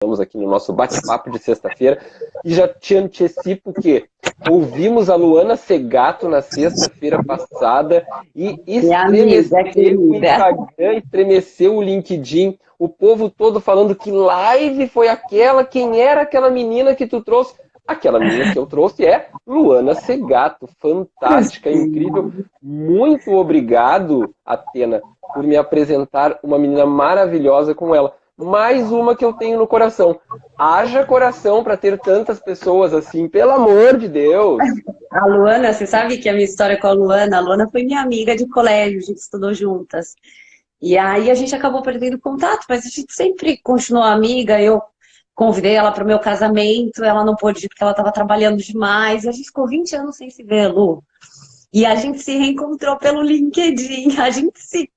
Estamos aqui no nosso bate-papo de sexta-feira e já te antecipo que ouvimos a Luana Segato na sexta-feira passada e estremeceu o Instagram, estremeceu o LinkedIn, o povo todo falando que live foi aquela, quem era aquela menina que tu trouxe? Aquela menina que eu trouxe é Luana Segato, fantástica, incrível. Muito obrigado, Atena, por me apresentar uma menina maravilhosa como ela. Mais uma que eu tenho no coração. Haja coração para ter tantas pessoas assim, pelo amor de Deus. A Luana, você sabe que a minha história com a Luana foi minha amiga de colégio, a gente estudou juntas. E aí a gente acabou perdendo contato, mas a gente sempre continuou amiga. Eu convidei ela para o meu casamento, ela não pôde ir porque ela estava trabalhando demais. E a gente ficou 20 anos sem se ver, Lu. E a gente se reencontrou pelo LinkedIn, a gente se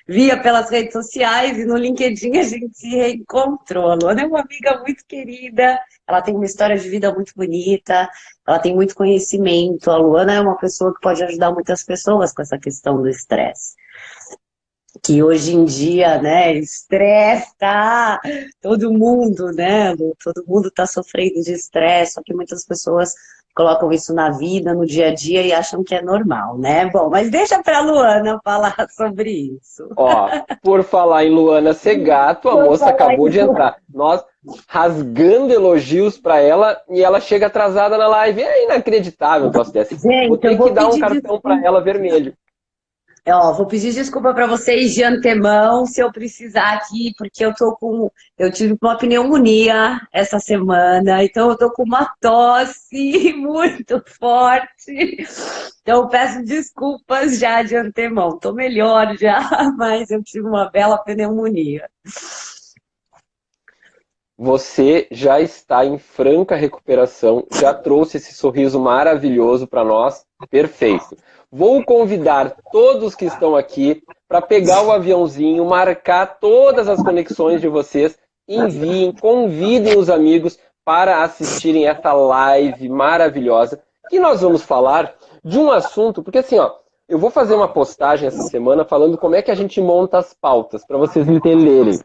via pelas redes sociais e no LinkedIn a gente se reencontrou. A Luana é uma amiga muito querida, ela tem uma história de vida muito bonita, ela tem muito conhecimento. A Luana é uma pessoa que pode ajudar muitas pessoas com essa questão do estresse. Que hoje em dia, né, estresse, tá? Todo mundo, né? Todo mundo tá sofrendo de estresse, só que muitas pessoas colocam isso na vida, no dia a dia e acham que é normal, né? Bom, mas deixa pra Luana falar sobre isso. Ó, por falar em Luana Segato, a moça acabou de entrar. Nós rasgando elogios pra ela e ela chega atrasada na live. É inacreditável um troço desse. Gente, vou ter eu vou que dar um pedir cartão desculpa. pra ela vermelho. Ó, vou pedir desculpa para vocês de antemão se eu precisar aqui, porque eu tive uma pneumonia essa semana, então eu tô com uma tosse muito forte. Então eu peço desculpas já de antemão. Tô melhor já, mas eu tive uma bela pneumonia. Você já está em franca recuperação, já trouxe esse sorriso maravilhoso para nós. Perfeito. Vou convidar todos que estão aqui para pegar o aviãozinho, marcar todas as conexões de vocês, enviem, convidem os amigos para assistirem essa live maravilhosa, que nós vamos falar de um assunto, porque assim, ó, eu vou fazer uma postagem essa semana falando como é que a gente monta as pautas, para vocês entenderem.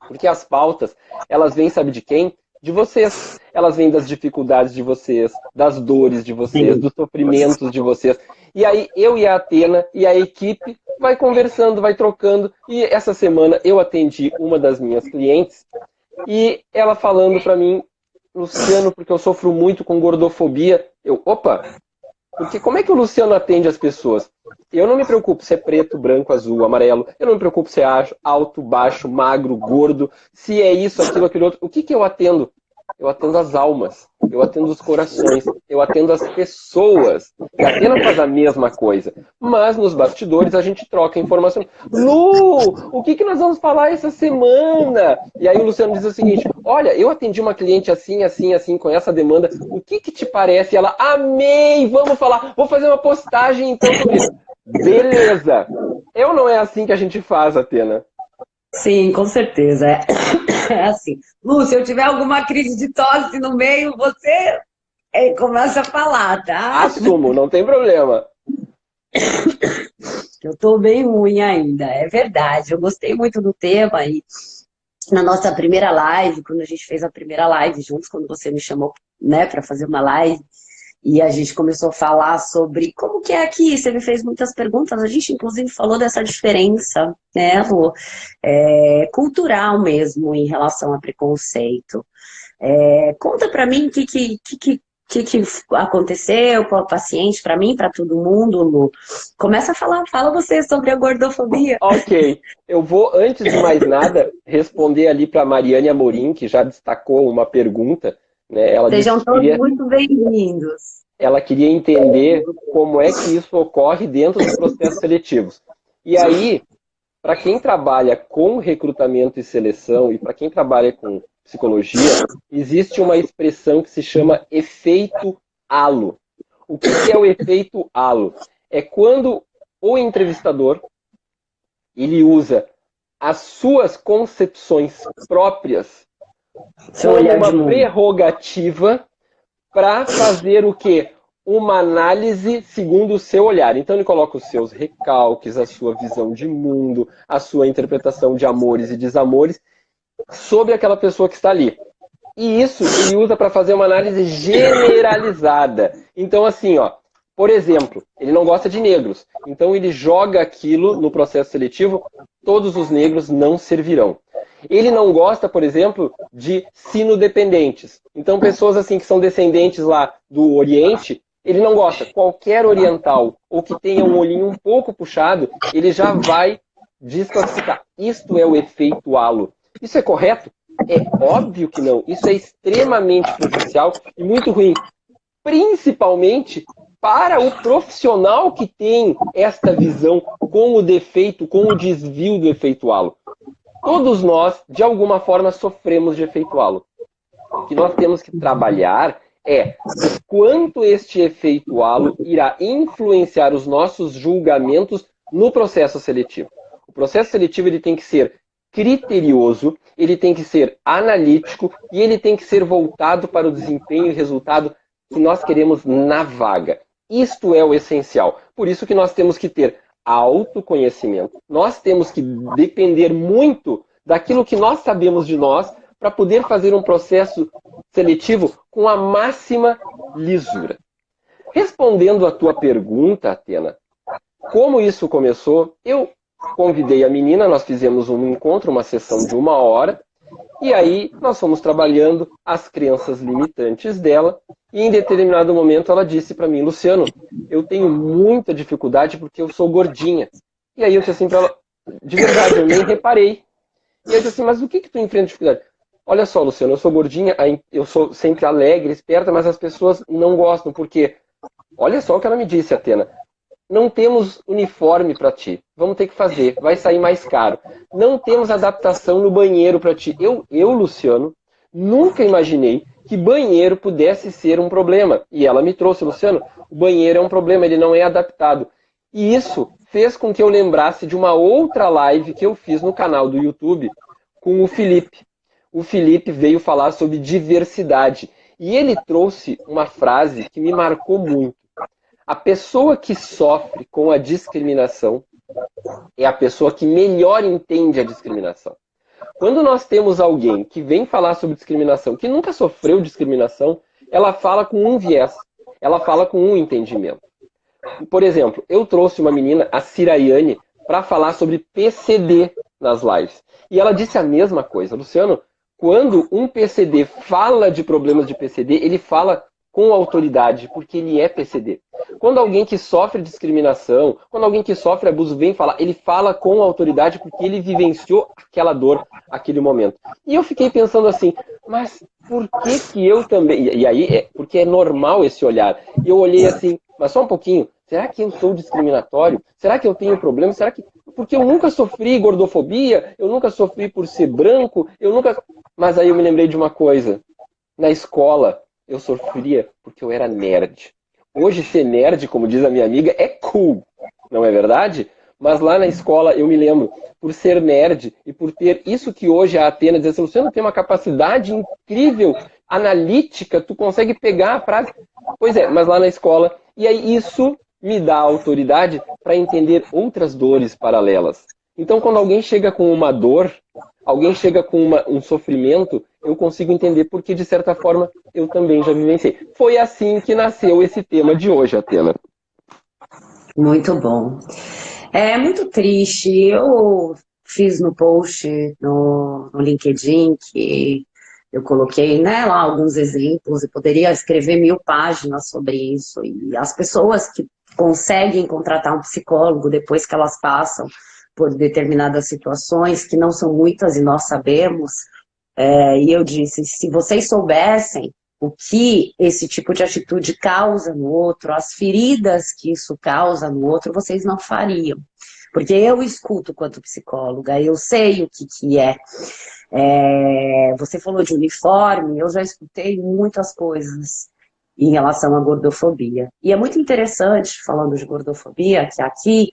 Porque as pautas, elas vêm, sabe de quem? De vocês. Elas vêm das dificuldades de vocês, das dores de vocês, dos sofrimentos de vocês. E aí eu e a Atena e a equipe vai conversando, vai trocando. E essa semana eu atendi uma das minhas clientes e ela falando para mim, Luciano, porque eu sofro muito com gordofobia. Opa! Porque como é que o Luciano atende as pessoas? Eu não me preocupo se é preto, branco, azul, amarelo. Eu não me preocupo se é alto, baixo, magro, gordo. Se é isso, aquilo, aquele outro. O que eu atendo? Eu atendo as almas. Eu atendo os corações. Eu atendo as pessoas. E a Atena faz a mesma coisa. Mas nos bastidores a gente troca informação. Lu, o que nós vamos falar essa semana? E aí o Luciano diz o seguinte, olha, eu atendi uma cliente assim, assim, assim, com essa demanda. O que te parece? E ela, amei, vamos falar. Vou fazer uma postagem então sobre isso. Beleza. Eu não é assim que a gente faz, Atena. Sim, com certeza. É assim. Lu, se eu tiver alguma crise de tosse no meio, você começa a falar, tá? Assumo, não tem problema. Eu tô bem ruim ainda, é verdade. Eu gostei muito do tema e na nossa primeira live, quando a gente fez a primeira live juntos, quando você me chamou, né, para fazer uma live, e a gente começou a falar sobre como que é aqui, você me fez muitas perguntas, a gente inclusive falou dessa diferença, né, Lu, cultural mesmo em relação a preconceito. Conta para mim o que aconteceu com a paciente, para mim, para todo mundo, Lu. Começa a falar, fala você sobre a gordofobia. Ok, eu vou, antes de mais nada, responder ali para a Mariane Amorim, que já destacou uma pergunta. Né? Ela Sejam disse que todos muito bem-vindos. ela queria entender como é que isso ocorre dentro dos processos seletivos. E aí, para quem trabalha com recrutamento e seleção e para quem trabalha com psicologia, existe uma expressão que se chama efeito halo. O que é o efeito halo? É quando o entrevistador ele usa as suas concepções próprias como uma prerrogativa para fazer o quê? Uma análise segundo o seu olhar. Então ele coloca os seus recalques, a sua visão de mundo, a sua interpretação de amores e desamores, sobre aquela pessoa que está ali. E isso ele usa para fazer uma análise generalizada. Então, assim, ó, por exemplo, ele não gosta de negros. Então, ele joga aquilo no processo seletivo, todos os negros não servirão. Ele não gosta, por exemplo, de sino-dependentes. Então, pessoas assim que são descendentes lá do Oriente, ele não gosta. Qualquer oriental ou que tenha um olhinho um pouco puxado, ele já vai desclassificar. Isto é o efeito halo. Isso é correto? É óbvio que não. Isso é extremamente prejudicial e muito ruim. Principalmente para o profissional que tem esta visão com o defeito, com o desvio do efeito halo. Todos nós, de alguma forma, sofremos de efeito halo. O que nós temos que trabalhar é o quanto este efeito halo irá influenciar os nossos julgamentos no processo seletivo. O processo seletivo ele tem que ser criterioso, ele tem que ser analítico e ele tem que ser voltado para o desempenho e resultado que nós queremos na vaga. Isto é o essencial. Por isso que nós temos que ter autoconhecimento. Nós temos que depender muito daquilo que nós sabemos de nós para poder fazer um processo seletivo com a máxima lisura. Respondendo à tua pergunta, Atena, como isso começou, eu convidei a menina, nós fizemos um encontro, uma sessão de 1 hora, e aí nós fomos trabalhando as crenças limitantes dela, e em determinado momento ela disse para mim, Luciano, eu tenho muita dificuldade porque eu sou gordinha. E aí eu disse assim para ela, de verdade, eu nem reparei. E eu disse assim, mas o que tu enfrenta dificuldade? Olha só, Luciano, eu sou gordinha, eu sou sempre alegre, esperta, mas as pessoas não gostam, porque, olha só o que ela me disse, Atena, não temos uniforme para ti, vamos ter que fazer, vai sair mais caro. Não temos adaptação no banheiro para ti. Eu, Luciano, nunca imaginei que banheiro pudesse ser um problema. E ela me trouxe, Luciano, o banheiro é um problema, ele não é adaptado. E isso fez com que eu lembrasse de uma outra live que eu fiz no canal do YouTube com o Felipe. O Felipe veio falar sobre diversidade. E ele trouxe uma frase que me marcou muito. A pessoa que sofre com a discriminação é a pessoa que melhor entende a discriminação. Quando nós temos alguém que vem falar sobre discriminação, que nunca sofreu discriminação, ela fala com um viés, ela fala com um entendimento. Por exemplo, eu trouxe uma menina, a Ciraiane, para falar sobre PCD nas lives. E ela disse a mesma coisa. Luciano, quando um PCD fala de problemas de PCD, ele fala com autoridade, porque ele é PCD. Quando alguém que sofre discriminação, quando alguém que sofre abuso vem falar, ele fala com autoridade porque ele vivenciou aquela dor, aquele momento. E eu fiquei pensando assim, mas por que eu também... E aí, porque é normal esse olhar. E eu olhei assim, mas só um pouquinho, será que eu sou discriminatório? Será que eu tenho problema? Será que... Porque eu nunca sofri gordofobia, eu nunca sofri por ser branco, eu nunca... Mas aí eu me lembrei de uma coisa. Na escola, eu sofria porque eu era nerd. Hoje ser nerd, como diz a minha amiga, é cool, não é verdade? Mas lá na escola eu me lembro, por ser nerd e por ter isso que hoje a Atena diz assim, Luciano tem uma capacidade incrível, analítica, tu consegue pegar a frase. Pois é, mas lá na escola, e aí isso me dá autoridade para entender outras dores paralelas. Então quando alguém chega com uma dor, alguém chega com um sofrimento, eu consigo entender porque, de certa forma, eu também já vivenciei. Foi assim que nasceu esse tema de hoje, Atena. Muito bom. É muito triste. Eu fiz no post no LinkedIn que eu coloquei, né, lá alguns exemplos e poderia escrever 1000 páginas sobre isso. E as pessoas que conseguem contratar um psicólogo depois que elas passam por determinadas situações, que não são muitas e nós sabemos, e eu disse, se vocês soubessem o que esse tipo de atitude causa no outro, as feridas que isso causa no outro, vocês não fariam. Porque eu escuto quanto psicóloga, eu sei o que é. Você falou de uniforme, eu já escutei muitas coisas em relação à gordofobia. E é muito interessante, falando de gordofobia, que aqui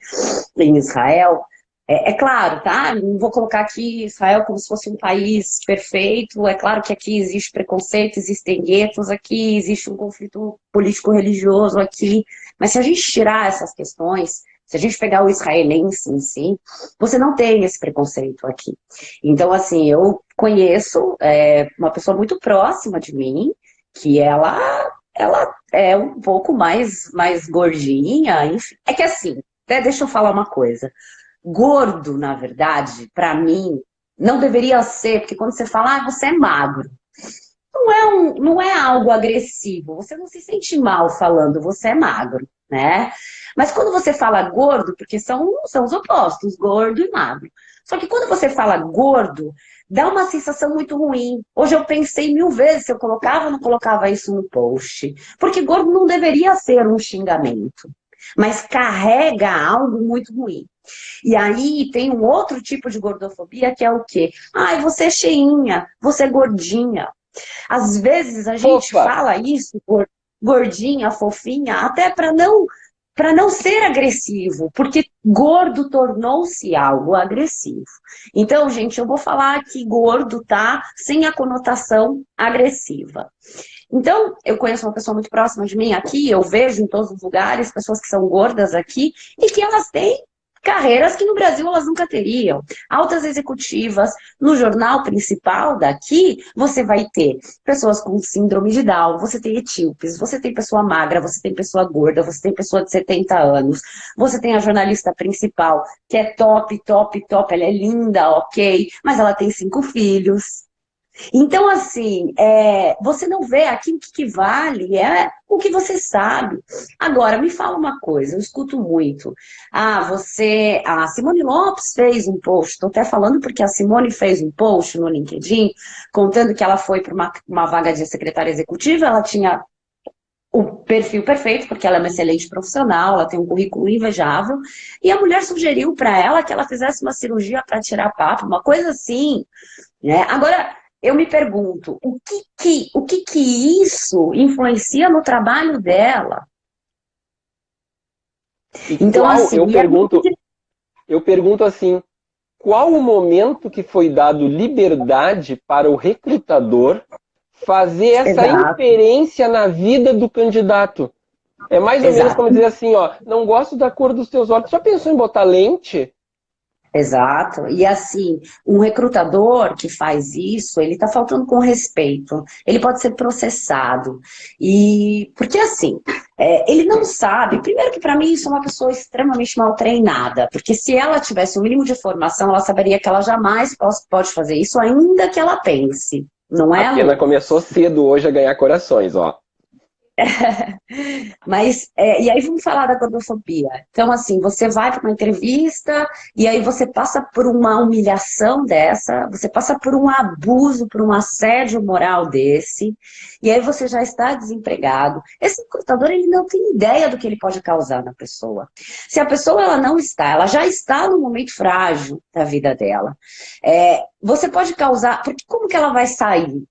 em Israel, é claro, tá? Não vou colocar aqui Israel como se fosse um país perfeito. É claro que aqui existe preconceito, existem guetos, aqui existe um conflito político-religioso aqui. Mas se a gente tirar essas questões, se a gente pegar o israelense em si, você não tem esse preconceito aqui. Então, assim, eu conheço uma pessoa muito próxima de mim, que ela é um pouco mais gordinha, enfim. É que assim, até deixa eu falar uma coisa. Gordo, na verdade, para mim, não deveria ser, porque quando você fala, você é magro, não é algo agressivo, você não se sente mal falando, você é magro, né? Mas quando você fala gordo, porque são os opostos, gordo e magro. Só que quando você fala gordo, dá uma sensação muito ruim. Hoje eu pensei 1000 vezes se eu colocava ou não colocava isso no post. Porque gordo não deveria ser um xingamento, mas carrega algo muito ruim. E aí tem um outro tipo de gordofobia que é o quê? Ai, você é cheinha, você é gordinha. Às vezes a gente Opa! fala isso, gordinha, fofinha, até para não ser agressivo, porque gordo tornou-se algo agressivo. Então, gente, eu vou falar que gordo tá sem a conotação agressiva. Então, eu conheço uma pessoa muito próxima de mim aqui, eu vejo em todos os lugares pessoas que são gordas aqui e que elas têm carreiras que no Brasil elas nunca teriam. Altas executivas, no jornal principal daqui, você vai ter pessoas com síndrome de Down, você tem etíopes, você tem pessoa magra, você tem pessoa gorda, você tem pessoa de 70 anos, você tem a jornalista principal, que é top, top, top, ela é linda, ok, mas ela tem 5 filhos. Então, assim, você não vê aqui o que vale, é o que você sabe. Agora, me fala uma coisa, eu escuto muito. A Simone Lopes fez um post, estou até falando porque a Simone fez um post no LinkedIn, contando que ela foi para uma vaga de secretária executiva, ela tinha o perfil perfeito, porque ela é uma excelente profissional, ela tem um currículo invejável, e a mulher sugeriu para ela que ela fizesse uma cirurgia para tirar papo, uma coisa assim, né? Agora, eu me pergunto, o que isso influencia no trabalho dela? E Então, qual, assim, eu pergunto assim, qual o momento que foi dado liberdade para o recrutador fazer essa exato, inferência na vida do candidato? É mais ou menos como exato. dizer assim, ó, não gosto da cor dos teus olhos. Já pensou em botar lente? Exato. E assim, um recrutador que faz isso, ele está faltando com respeito. Ele pode ser processado. E porque assim, ele não sabe. Primeiro que para mim isso é uma pessoa extremamente mal treinada, porque se ela tivesse o mínimo de formação, ela saberia que ela jamais pode fazer isso, ainda que ela pense. Não A é, pena Lu? começou cedo hoje a ganhar corações, ó. Mas, e aí vamos falar da gordofobia. Então, assim, você vai para uma entrevista e aí você passa por uma humilhação dessa, você passa por um abuso, por um assédio moral desse, e aí você já está desempregado. Esse recrutador, ele não tem ideia do que ele pode causar na pessoa. Se a pessoa ela não está, ela já está no momento frágil da vida dela. Você pode causar, porque como que ela vai sair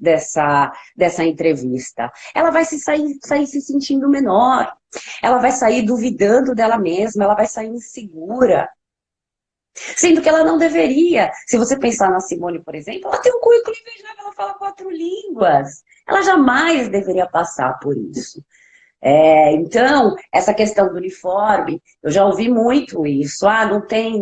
dessa entrevista? Ela vai sair se sentindo menor, ela vai sair duvidando dela mesma, ela vai sair insegura, sendo que ela não deveria. Se você pensar na Simone, por exemplo, ela tem um currículo invejável, ela fala 4 línguas, ela jamais deveria passar por isso. Então, essa questão do uniforme, eu já ouvi muito isso,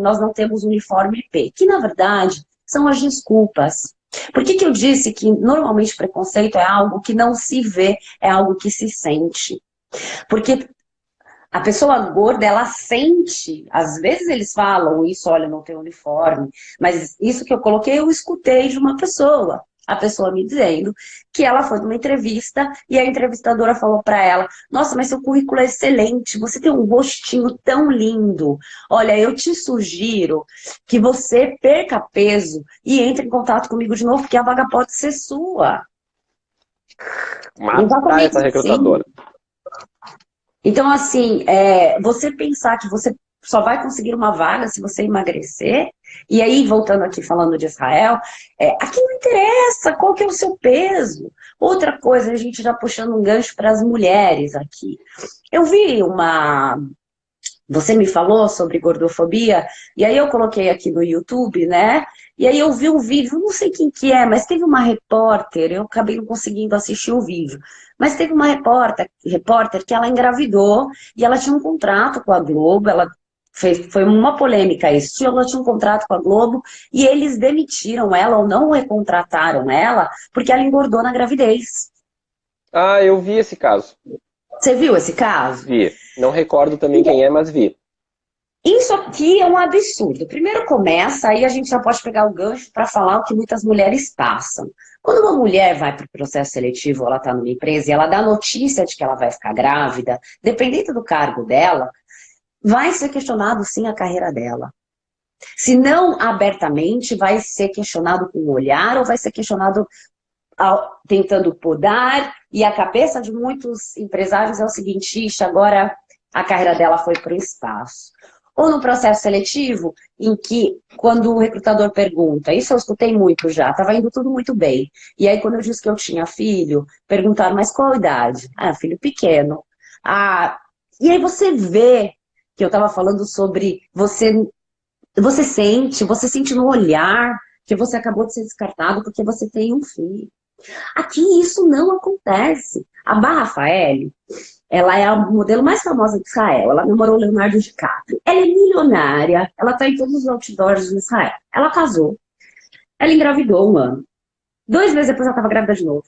nós não temos uniforme P, que na verdade são as desculpas. Por que eu disse que normalmente preconceito é algo que não se vê, é algo que se sente? Porque a pessoa gorda, ela sente, às vezes eles falam isso, olha, não tem uniforme, mas isso que eu coloquei, eu escutei de uma pessoa. A pessoa me dizendo que ela foi numa entrevista e a entrevistadora falou para ela: nossa, mas seu currículo é excelente, você tem um rostinho tão lindo. Olha, eu te sugiro que você perca peso e entre em contato comigo de novo, porque a vaga pode ser sua. Matar Exatamente essa assim. recrutadora. Então, assim, você pensar que você só vai conseguir uma vaga se você emagrecer, e aí, voltando aqui falando de Israel, aqui não interessa qual que é o seu peso. Outra coisa, a gente já puxando um gancho para as mulheres aqui. Eu vi Você me falou sobre gordofobia, e aí eu coloquei aqui no YouTube, né? E aí eu vi um vídeo, não sei quem que é, mas teve uma repórter, eu acabei não conseguindo assistir o vídeo, mas teve uma repórter que ela engravidou e ela tinha um contrato com a Globo, ela Foi uma polêmica isso. Ela tinha um contrato com a Globo e eles demitiram ela ou não recontrataram ela porque ela engordou na gravidez. Ah, eu vi esse caso. Você viu esse caso? Vi. Não recordo também quem é, mas vi. Isso aqui é um absurdo. Primeiro começa, aí a gente já pode pegar o gancho para falar o que muitas mulheres passam. Quando uma mulher vai para o processo seletivo, ela está numa empresa e ela dá notícia de que ela vai ficar grávida, dependendo do cargo dela, vai ser questionado sim a carreira dela. Se não abertamente, vai ser questionado com o olhar ou vai ser questionado tentando podar. E a cabeça de muitos empresários é o seguinte: ixi, agora a carreira dela foi para o espaço. Ou no processo seletivo, em que, quando o recrutador pergunta, isso eu escutei muito já, estava indo tudo muito bem. E aí, quando eu disse que eu tinha filho, perguntaram, mas qual a idade? Ah, filho pequeno. Ah, e aí você vê que eu estava falando sobre você sente no olhar que você acabou de ser descartado porque você tem um filho. Aqui isso não acontece. A Barra Rafael, ela é a modelo mais famosa de Israel. Ela namorou o Leonardo DiCaprio. Ela é milionária. Ela está em todos os outdoors de Israel. Ela casou. Ela engravidou um ano. 2 meses depois ela estava grávida de novo.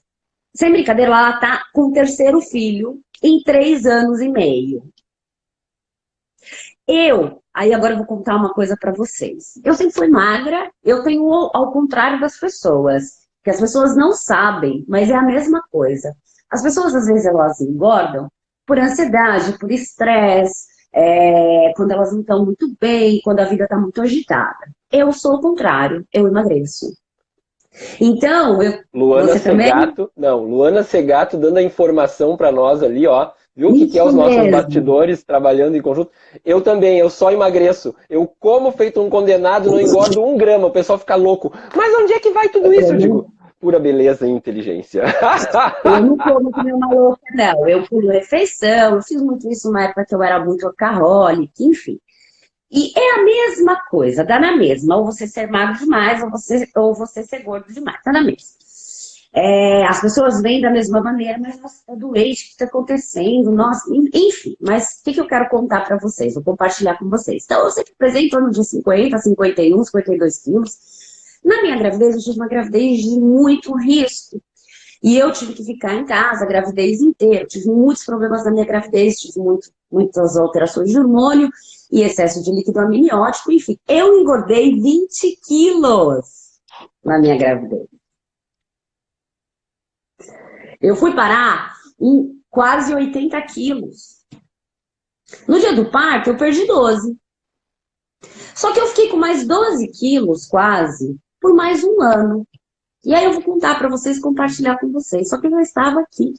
Sem brincadeira, ela está com o 3º filho em 3 anos e meio. Aí agora eu vou contar uma coisa para vocês. Eu sempre fui magra, eu tenho ao contrário das pessoas, que as pessoas não sabem, mas é a mesma coisa. As pessoas às vezes elas engordam por ansiedade, por estresse, quando elas não estão muito bem, quando a vida está muito agitada. Eu sou o contrário, eu emagreço. Então, Luana você Segato, também? não, Luana Segato dando a informação para nós ali, ó. Viu o que é Isso os nossos mesmo. bastidores trabalhando em conjunto? Eu também, eu só emagreço. Eu como feito um condenado, não engordo 1 grama. O pessoal fica louco. Mas onde é que vai tudo isso? Eu digo, pura beleza e inteligência. Eu não como que nem uma louca, não. Eu pulo refeição, eu fiz muito isso na época que eu era muito workaholic, enfim. E é a mesma coisa, dá na mesma. Ou você ser magro demais, ou você ser gordo demais, dá na mesma. As pessoas veem da mesma maneira, mas você está doente, o que está acontecendo? Nossa, enfim. Mas o que eu quero contar para vocês? Vou compartilhar com vocês. Então, eu sempre pesei em torno de 50, 51, 52 quilos. Na minha gravidez, eu tive uma gravidez de muito risco. E eu tive que ficar em casa a gravidez inteira. Eu tive muitos problemas na minha gravidez, tive muitas alterações de hormônio e excesso de líquido amniótico, enfim. Eu engordei 20 quilos na minha gravidez. Eu fui parar em quase 80 quilos. No dia do parto, eu perdi 12. Só que eu fiquei com mais 12 quilos, quase, por mais 1 ano. E aí eu vou contar para vocês, compartilhar com vocês. Só que eu já estava aqui.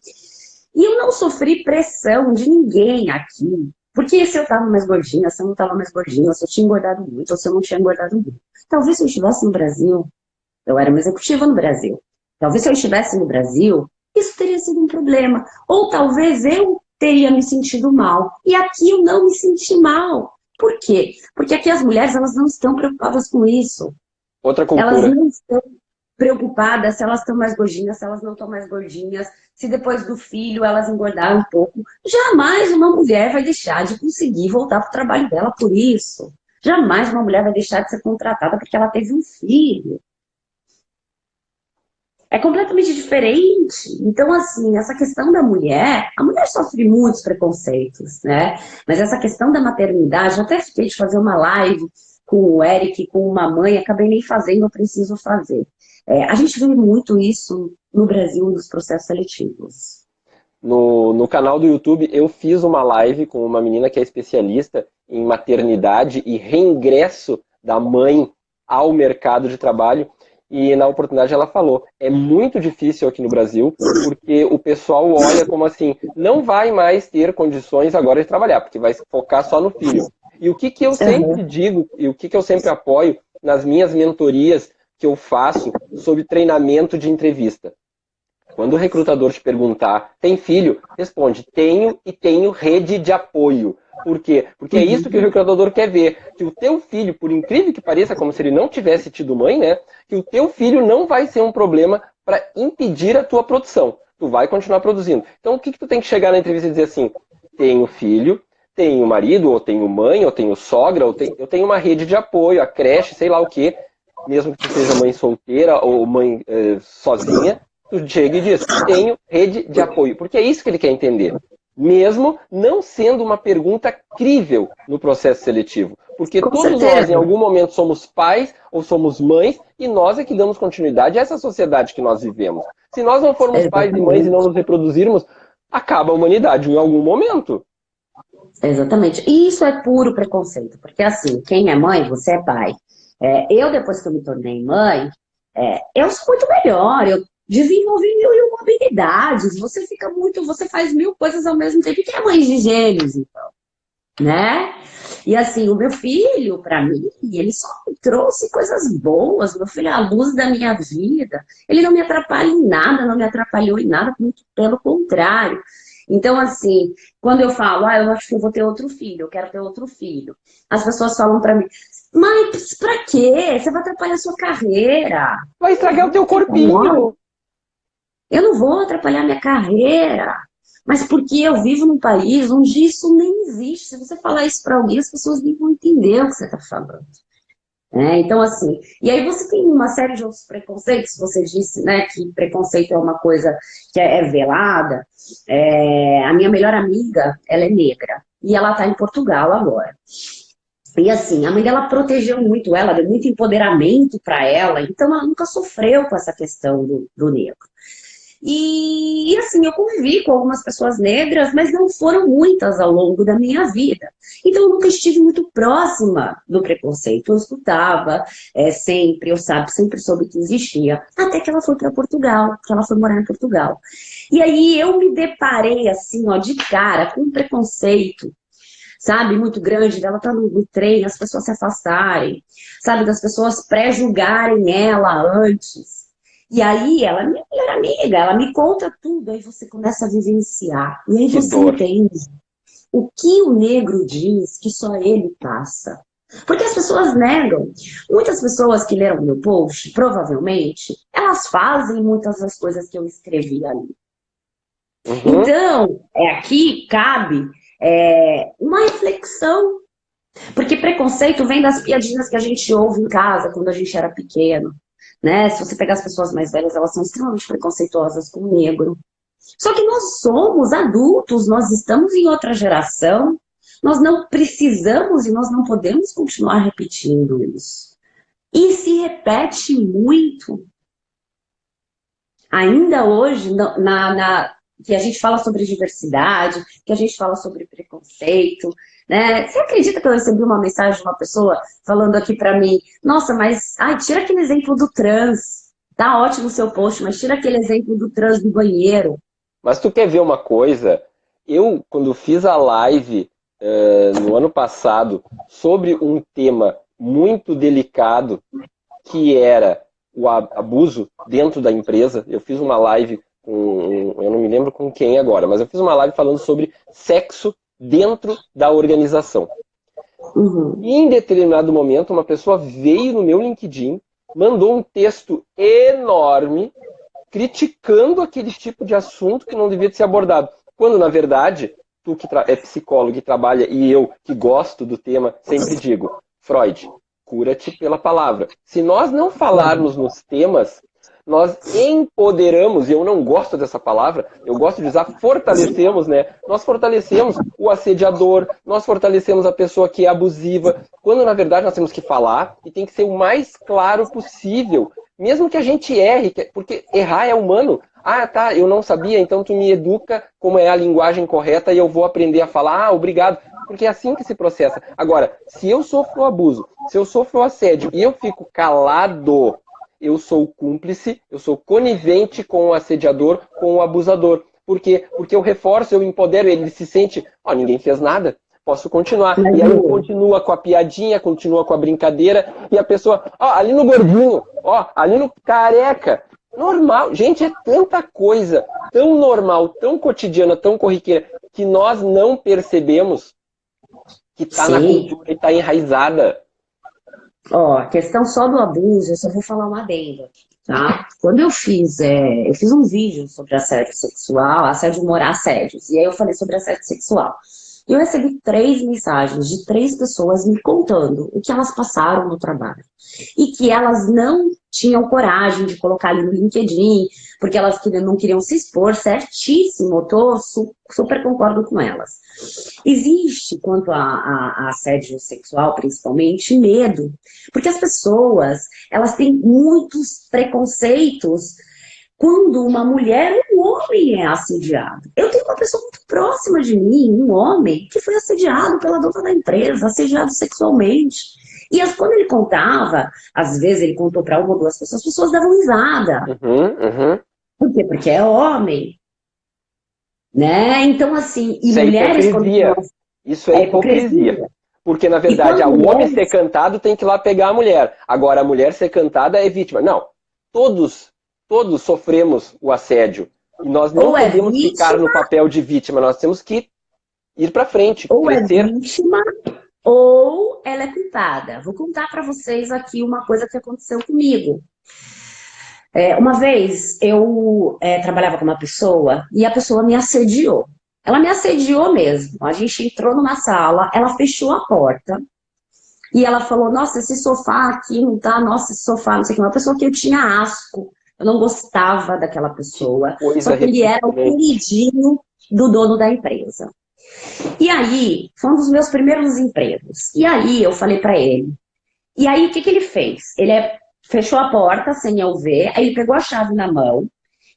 E eu não sofri pressão de ninguém aqui. Porque se eu estava mais gordinha, se eu não estava mais gordinha, se eu tinha engordado muito, ou se eu não tinha engordado muito. Talvez se eu estivesse no Brasil, eu era uma executiva no Brasil. Talvez se eu estivesse no Brasil, isso teria sido um problema. Ou talvez eu teria me sentido mal. E aqui eu não me senti mal. Por quê? Porque aqui as mulheres, elas não estão preocupadas com isso. Outra cultura. Elas não estão preocupadas se elas estão mais gordinhas, se elas não estão mais gordinhas, se depois do filho elas engordaram um pouco. Jamais uma mulher vai deixar de conseguir voltar para o trabalho dela por isso. Jamais uma mulher vai deixar de ser contratada porque ela teve um filho. É completamente diferente. Então, assim, essa questão da mulher, a mulher sofre muitos preconceitos, né? Mas essa questão da maternidade, eu até fiquei de fazer uma live com o Eric, com uma mãe, acabei nem fazendo, eu preciso fazer. A gente vê muito isso no Brasil, nos processos seletivos. No canal do YouTube, eu fiz uma live com uma menina que é especialista em maternidade e reingresso da mãe ao mercado de trabalho. E na oportunidade ela falou, é muito difícil aqui no Brasil, porque o pessoal olha como assim, não vai mais ter condições agora de trabalhar, porque vai focar só no filho. E o que eu sempre digo, e o que eu sempre apoio nas minhas mentorias que eu faço sobre treinamento de entrevista. Quando o recrutador te perguntar, tem filho? Responde, tenho e tenho rede de apoio. Por quê? Porque é isso que o recrutador quer ver. Que o teu filho, por incrível que pareça, como se ele não tivesse tido mãe, né? Que o teu filho não vai ser um problema para impedir a tua produção. Tu vai continuar produzindo. Então, o que tu tem que chegar na entrevista e dizer assim? Tenho filho, tenho marido, ou tenho mãe, ou tenho sogra, eu tenho uma rede de apoio, a creche, sei lá o quê, mesmo que tu seja mãe solteira ou mãe sozinha, tu chega e diz, tenho rede de apoio, porque é isso que ele quer entender. Mesmo não sendo uma pergunta crível no processo seletivo. Porque Com todos nós, em certeza. algum momento, somos pais ou somos mães, e nós é que damos continuidade a essa sociedade que nós vivemos. Se nós não formos pais e mães e não Exatamente. nos reproduzirmos, acaba a humanidade em algum momento. Exatamente. E isso é puro preconceito, porque assim, quem é mãe, você é pai. Eu, depois que eu me tornei mãe, eu sou muito melhor, eu desenvolvi mil e uma habilidades, você faz mil coisas ao mesmo tempo, que é mãe de gêmeos, então, né? E assim, o meu filho, para mim, ele só me trouxe coisas boas, meu filho é a luz da minha vida, ele não me atrapalha em nada, não me atrapalhou em nada, muito pelo contrário. Então, assim, quando eu falo, eu acho que eu vou ter outro filho, eu quero ter outro filho, as pessoas falam para mim, mas pra quê? Você vai atrapalhar a sua carreira. Vai estragar o teu corpinho. Eu não vou atrapalhar minha carreira. Mas porque eu vivo num país onde isso nem existe. Se você falar isso para alguém, as pessoas nem vão entender o que você está falando. Então, assim, e aí você tem uma série de outros preconceitos. Você disse, né, que preconceito é uma coisa que é velada. A minha melhor amiga, ela é negra. E ela está em Portugal agora. E assim, a mãe dela protegeu muito ela, deu muito empoderamento para ela, então ela nunca sofreu com essa questão do negro. E assim, eu convivi com algumas pessoas negras, mas não foram muitas ao longo da minha vida. Então eu nunca estive muito próxima do preconceito. Eu escutava sempre, sempre soube que existia. Até que ela foi para Portugal, que ela foi morar em Portugal. E aí eu me deparei assim, ó, de cara com um preconceito, sabe, muito grande, dela estar no trem, as pessoas se afastarem, sabe, das pessoas pré-julgarem ela antes. E aí, ela é minha melhor amiga, ela me conta tudo, aí você começa a vivenciar. E aí Que você dor. entende o que o negro diz que só ele passa. Porque as pessoas negam. Muitas pessoas que leram meu post, provavelmente, elas fazem muitas das coisas que eu escrevi ali. Uhum. Então, aqui cabe uma reflexão. Porque preconceito vem das piadinhas que a gente ouve em casa quando a gente era pequeno. Né? Se você pegar as pessoas mais velhas, elas são extremamente preconceituosas com o negro. Só que nós somos adultos, nós estamos em outra geração, nós não precisamos e nós não podemos continuar repetindo isso. E se repete muito. Ainda hoje, que a gente fala sobre diversidade, que a gente fala sobre preconceito, né? Você acredita que eu recebi uma mensagem de uma pessoa falando aqui pra mim, nossa, mas tira aquele exemplo do trans, tá ótimo o seu post, mas tira aquele exemplo do trans do banheiro. Mas tu quer ver uma coisa? Eu, quando fiz a live no ano passado sobre um tema muito delicado, que era o abuso dentro da empresa, eu fiz uma live eu não me lembro com quem agora, mas eu fiz uma live falando sobre sexo dentro da organização. Uhum. E em determinado momento, uma pessoa veio no meu LinkedIn, mandou um texto enorme, criticando aquele tipo de assunto que não devia ser abordado. Quando, na verdade, tu que é psicólogo e trabalha, e eu que gosto do tema, sempre digo, Freud, cura-te pela palavra. Se nós não falarmos nos temas, nós empoderamos, e eu não gosto dessa palavra, eu gosto de usar fortalecemos, né? Nós fortalecemos o assediador, nós fortalecemos a pessoa que é abusiva, quando na verdade nós temos que falar e tem que ser o mais claro possível, mesmo que a gente erre, porque errar é humano. Tá, eu não sabia, então tu me educa como é a linguagem correta e eu vou aprender a falar, obrigado, porque é assim que se processa. Agora, se eu sofro o abuso, se eu sofro o assédio e eu fico calado, eu sou cúmplice, eu sou conivente com o assediador, com o abusador. Por quê? Porque eu reforço, eu empodero, ele se sente, ninguém fez nada, posso continuar. E aí continua com a piadinha, continua com a brincadeira, e a pessoa, ali no gordinho, ali no careca. Normal, gente, é tanta coisa, tão normal, tão cotidiana, tão corriqueira, que nós não percebemos que está na cultura e está enraizada. A questão só do abuso, eu só vou falar uma adenda, tá? Quando eu fiz um vídeo sobre assédio sexual, assédio moral, assédios, e aí eu falei sobre assédio sexual. Eu recebi 3 mensagens de 3 pessoas me contando o que elas passaram no trabalho. E que elas não tinham coragem de colocar ali no LinkedIn, porque elas não queriam se expor, certíssimo, eu tô super concordo com elas. Existe, quanto a assédio sexual, principalmente, medo, porque as pessoas, elas têm muitos preconceitos quando uma mulher ou um homem é assediado. Eu tenho uma pessoa muito próxima de mim, um homem, que foi assediado pela dona da empresa, assediado sexualmente. E quando ele contava, às vezes ele contou para uma ou 2 pessoas, as pessoas davam risada. Por quê? Porque é homem. Né? Então, assim, e isso mulheres... é hipocrisia. Isso é hipocrisia. Porque, na verdade, o homem ser cantado tem que ir lá pegar a mulher. Agora, a mulher ser cantada é vítima. Não, todos sofremos o assédio. E nós não podemos ficar no papel de vítima, nós temos que ir para frente, crescer. Ou é vítima, ou ela é culpada. Vou contar para vocês aqui uma coisa que aconteceu comigo. Uma vez, eu trabalhava com uma pessoa e a pessoa me assediou. Ela me assediou mesmo. A gente entrou numa sala, ela fechou a porta e ela falou, nossa, esse sofá aqui não tá, nossa, esse sofá, não sei o que. Uma pessoa que eu tinha asco. Eu não gostava daquela pessoa. Só que ele era o queridinho do dono da empresa. E aí, foi um dos meus primeiros empregos. E aí, eu falei pra ele. E aí, o que ele fez? Ele fechou a porta sem eu ver, aí ele pegou a chave na mão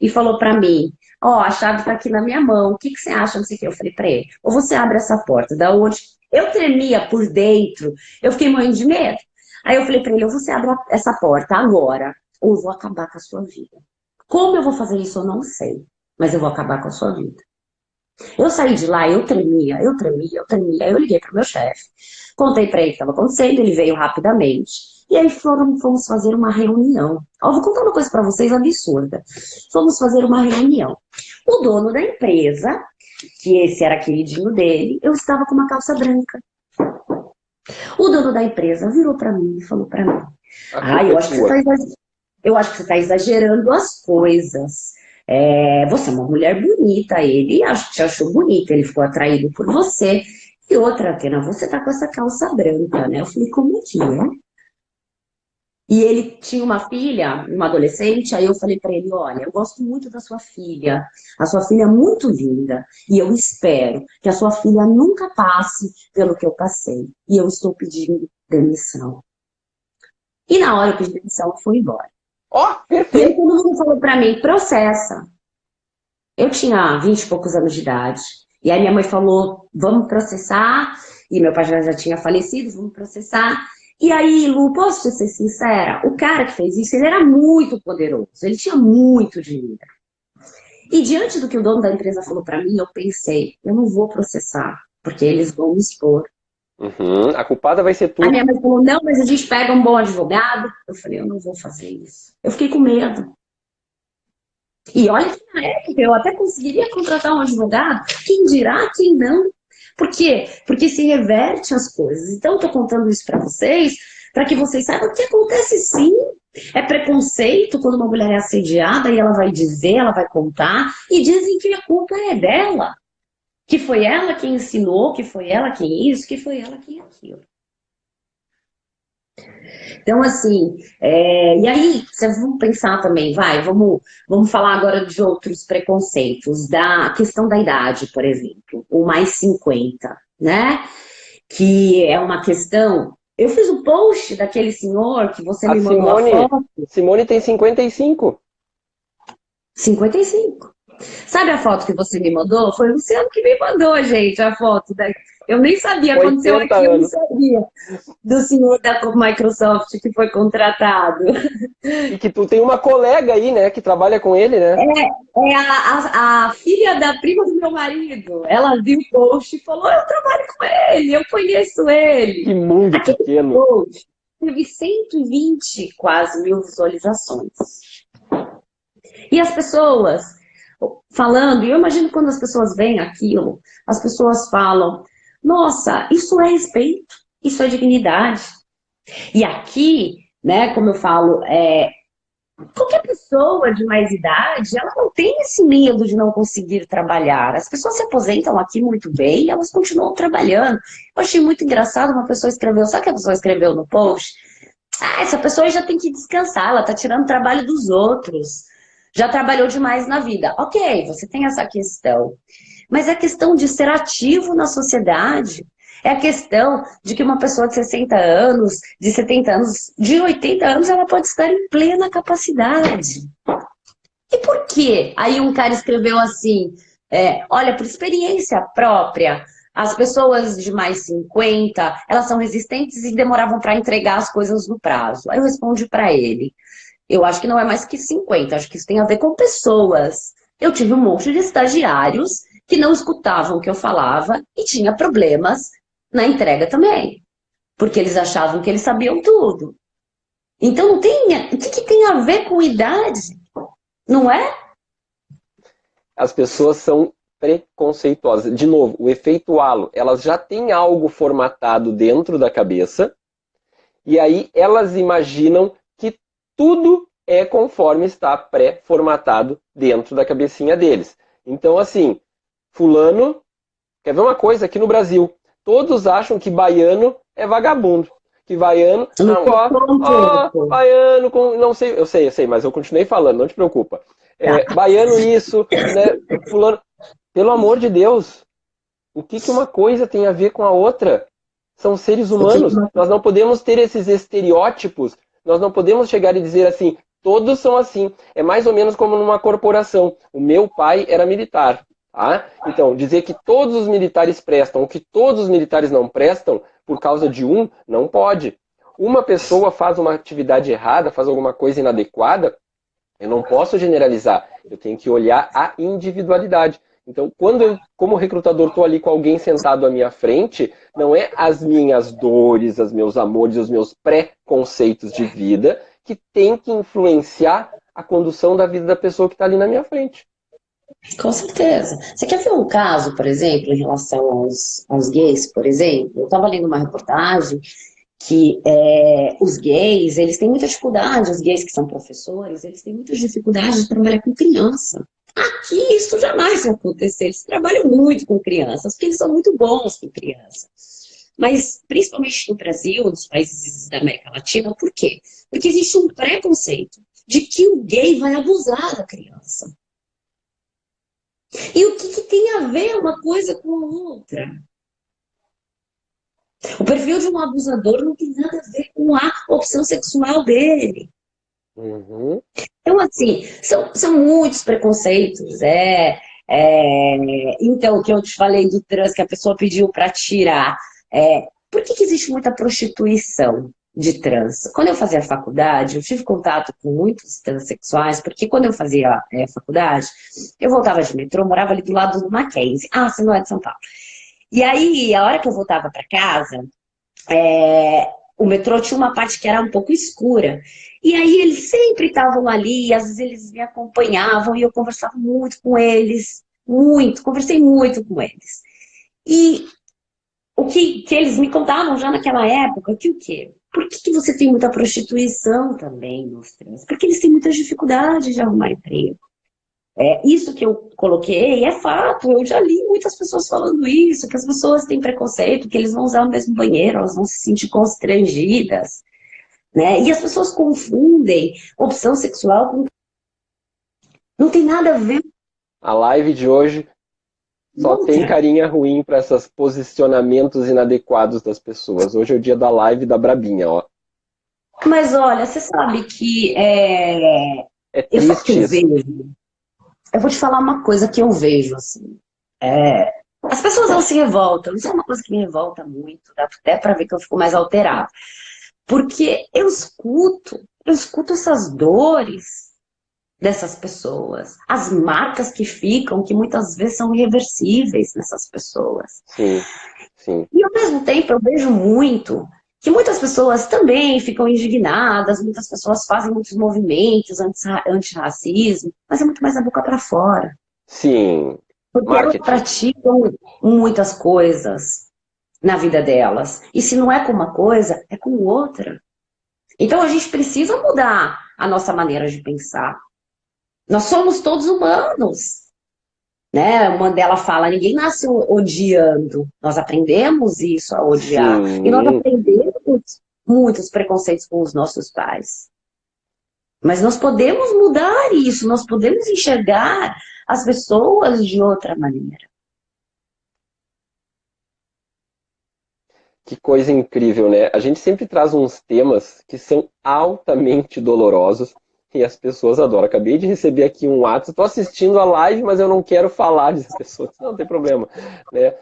e falou pra mim, a chave tá aqui na minha mão, o que você acha? Não sei o que. Eu falei pra ele, ou você abre essa porta, da onde... Eu tremia por dentro, eu fiquei morrendo de medo. Aí eu falei pra ele, ou você abre essa porta agora, ou eu vou acabar com a sua vida. Como eu vou fazer isso, eu não sei, mas eu vou acabar com a sua vida. Eu saí de lá, eu tremia. Aí eu liguei pro meu chefe, contei pra ele o que estava acontecendo, ele veio rapidamente. E aí fomos fazer uma reunião. Vou contar uma coisa pra vocês absurda. Fomos fazer uma reunião. O dono da empresa, que esse era queridinho dele, eu estava com uma calça branca. O dono da empresa virou pra mim e falou pra mim, eu acho que você tá exagerando as coisas. Você é uma mulher bonita, ele te achou bonita, ele ficou atraído por você. E outra, Atena, você tá com essa calça branca, né? Eu falei, como que é? E ele tinha uma filha, uma adolescente, aí eu falei pra ele, olha, eu gosto muito da sua filha, a sua filha é muito linda, e eu espero que a sua filha nunca passe pelo que eu passei, e eu estou pedindo demissão. E na hora eu pedi demissão, eu fui embora. Perfeito. E aí todo mundo falou pra mim, processa. Eu tinha 20 e poucos anos de idade, e aí minha mãe falou, vamos processar, e meu pai já tinha falecido, vamos processar. E aí, Lu, posso ser sincera? O cara que fez isso, ele era muito poderoso. Ele tinha muito dinheiro. E diante do que o dono da empresa falou pra mim, eu pensei, eu não vou processar, porque eles vão me expor. A culpada vai ser tu. A minha mãe falou, não, mas a gente pega um bom advogado. Eu falei, eu não vou fazer isso. Eu fiquei com medo. E olha que na época eu até conseguiria contratar um advogado. Quem dirá, quem não. Por quê? Porque se reverte as coisas. Então, eu tô contando isso para vocês, para que vocês saibam que acontece sim. É preconceito quando uma mulher é assediada e ela vai dizer, ela vai contar, e dizem que a culpa é dela. Que foi ela quem ensinou, que foi ela quem isso, que foi ela quem aquilo. Então, assim, e aí, vocês vão pensar também, vamos falar agora de outros preconceitos, da questão da idade, por exemplo, o mais 50, né? Que é uma questão... Eu fiz o post daquele senhor que você me mandou a foto. Simone tem 55. 55. Sabe a foto que você me mandou? Foi o Luciano que me mandou, gente, a foto. Eu nem sabia, aconteceu aqui, eu não sabia. Do senhor da Microsoft que foi contratado. E que tu tem uma colega aí, né, que trabalha com ele, né? A filha da prima do meu marido. Ela viu o post e falou, eu trabalho com ele, eu conheço ele. Que mundo pequeno. Post teve 120 quase mil visualizações. E as pessoas... falando, e eu imagino quando as pessoas veem aquilo, as pessoas falam, nossa, isso é respeito, isso é dignidade. E aqui, né, como eu falo, qualquer pessoa de mais idade, ela não tem esse medo de não conseguir trabalhar. As pessoas se aposentam aqui muito bem e elas continuam trabalhando. Eu achei muito engraçado, uma pessoa escreveu, sabe o que a pessoa escreveu no post? Ah, essa pessoa já tem que descansar, ela está tirando o trabalho dos outros. Já trabalhou demais na vida. Ok, você tem essa questão. Mas é a questão de ser ativo na sociedade. É a questão de que uma pessoa de 60 anos, de 70 anos, de 80 anos, ela pode estar em plena capacidade. E por quê? Aí um cara escreveu assim, olha, por experiência própria, as pessoas de mais 50, elas são resistentes e demoravam para entregar as coisas no prazo. Aí eu respondi para ele, eu acho que não é mais que 50, acho que isso tem a ver com pessoas. Eu tive um monte de estagiários que não escutavam o que eu falava e tinha problemas na entrega também, porque eles achavam que eles sabiam tudo. Então, não tem, o que tem a ver com idade? Não é? As pessoas são preconceituosas. De novo, o efeito halo. Elas já têm algo formatado dentro da cabeça e aí elas imaginam que tudo é conforme está pré-formatado dentro da cabecinha deles. Então, assim, fulano... Quer ver uma coisa aqui no Brasil? Todos acham que baiano é vagabundo. Que baiano... baiano... Não sei, eu sei, mas eu continuei falando, não te preocupa. Baiano isso, né? Fulano... Pelo amor de Deus, o que uma coisa tem a ver com a outra? São seres humanos. Nós não podemos ter esses estereótipos. Nós não podemos chegar e dizer assim, todos são assim. É mais ou menos como numa corporação. O meu pai era militar. Tá? Então, dizer que todos os militares prestam ou que todos os militares não prestam por causa de um, não pode. Uma pessoa faz uma atividade errada, faz alguma coisa inadequada, eu não posso generalizar. Eu tenho que olhar a individualidade. Então, quando eu, como recrutador, estou ali com alguém sentado à minha frente, não é as minhas dores, os meus amores, os meus preconceitos de vida que tem que influenciar a condução da vida da pessoa que está ali na minha frente. Com certeza. Você quer ver um caso, por exemplo, em relação aos gays, por exemplo? Eu estava lendo uma reportagem que os gays, eles têm muita dificuldade, os gays que são professores, eles têm muita dificuldade de trabalhar com criança. Aqui isso jamais vai acontecer, eles trabalham muito com crianças, porque eles são muito bons com crianças. Mas, principalmente no Brasil, nos países da América Latina, por quê? Porque existe um preconceito de que o gay vai abusar da criança. E o que tem a ver uma coisa com a outra? O perfil de um abusador não tem nada a ver com a opção sexual dele. Uhum. Então, assim, são muitos preconceitos. Então, o que eu te falei do trans, que a pessoa pediu para tirar. Por que existe muita prostituição de trans? Quando eu fazia faculdade, eu tive contato com muitos transexuais, porque quando eu fazia faculdade, eu voltava de metrô, morava ali do lado do Mackenzie. Ah, você não é de São Paulo. E aí, a hora que eu voltava para casa, o metrô tinha uma parte que era um pouco escura. E aí eles sempre estavam ali, às vezes eles me acompanhavam e eu conversava muito com eles, conversei muito com eles. E o que eles me contavam já naquela época, que o quê? Por que você tem muita prostituição também nos trans? Porque eles têm muitas dificuldades de arrumar emprego. Isso que eu coloquei é fato, eu já li muitas pessoas falando isso, que as pessoas têm preconceito, que eles vão usar o mesmo banheiro, elas vão se sentir constrangidas, né? E as pessoas confundem opção sexual com... Não tem nada a ver. A live de hoje só tem carinha ruim para esses posicionamentos inadequados das pessoas. Hoje é o dia da live da Brabinha, ó. Mas olha, você sabe que triste isso. Eu vou te falar uma coisa que eu vejo, assim. As pessoas não se revoltam. Isso é uma coisa que me revolta muito. Dá até para ver que eu fico mais alterada. Porque eu escuto essas dores dessas pessoas. As marcas que ficam, que muitas vezes são irreversíveis nessas pessoas. Sim, sim. E ao mesmo tempo eu vejo muito que muitas pessoas também ficam indignadas, muitas pessoas fazem muitos movimentos antirracismo, mas é muito mais da boca para fora. Sim. Porque elas praticam muitas coisas na vida delas. E se não é com uma coisa, é com outra. Então a gente precisa mudar a nossa maneira de pensar. Nós somos todos humanos, né? O Mandela fala, ninguém nasce odiando. Nós aprendemos isso, a odiar. E nós Sim. aprendemos muitos preconceitos com os nossos pais. Mas nós podemos mudar isso, nós podemos enxergar as pessoas de outra maneira. Que coisa incrível, né? A gente sempre traz uns temas que são altamente dolorosos e as pessoas adoram. Acabei de receber aqui um WhatsApp, estou assistindo a live, mas eu não quero falar dessas pessoas. Não tem problema, né?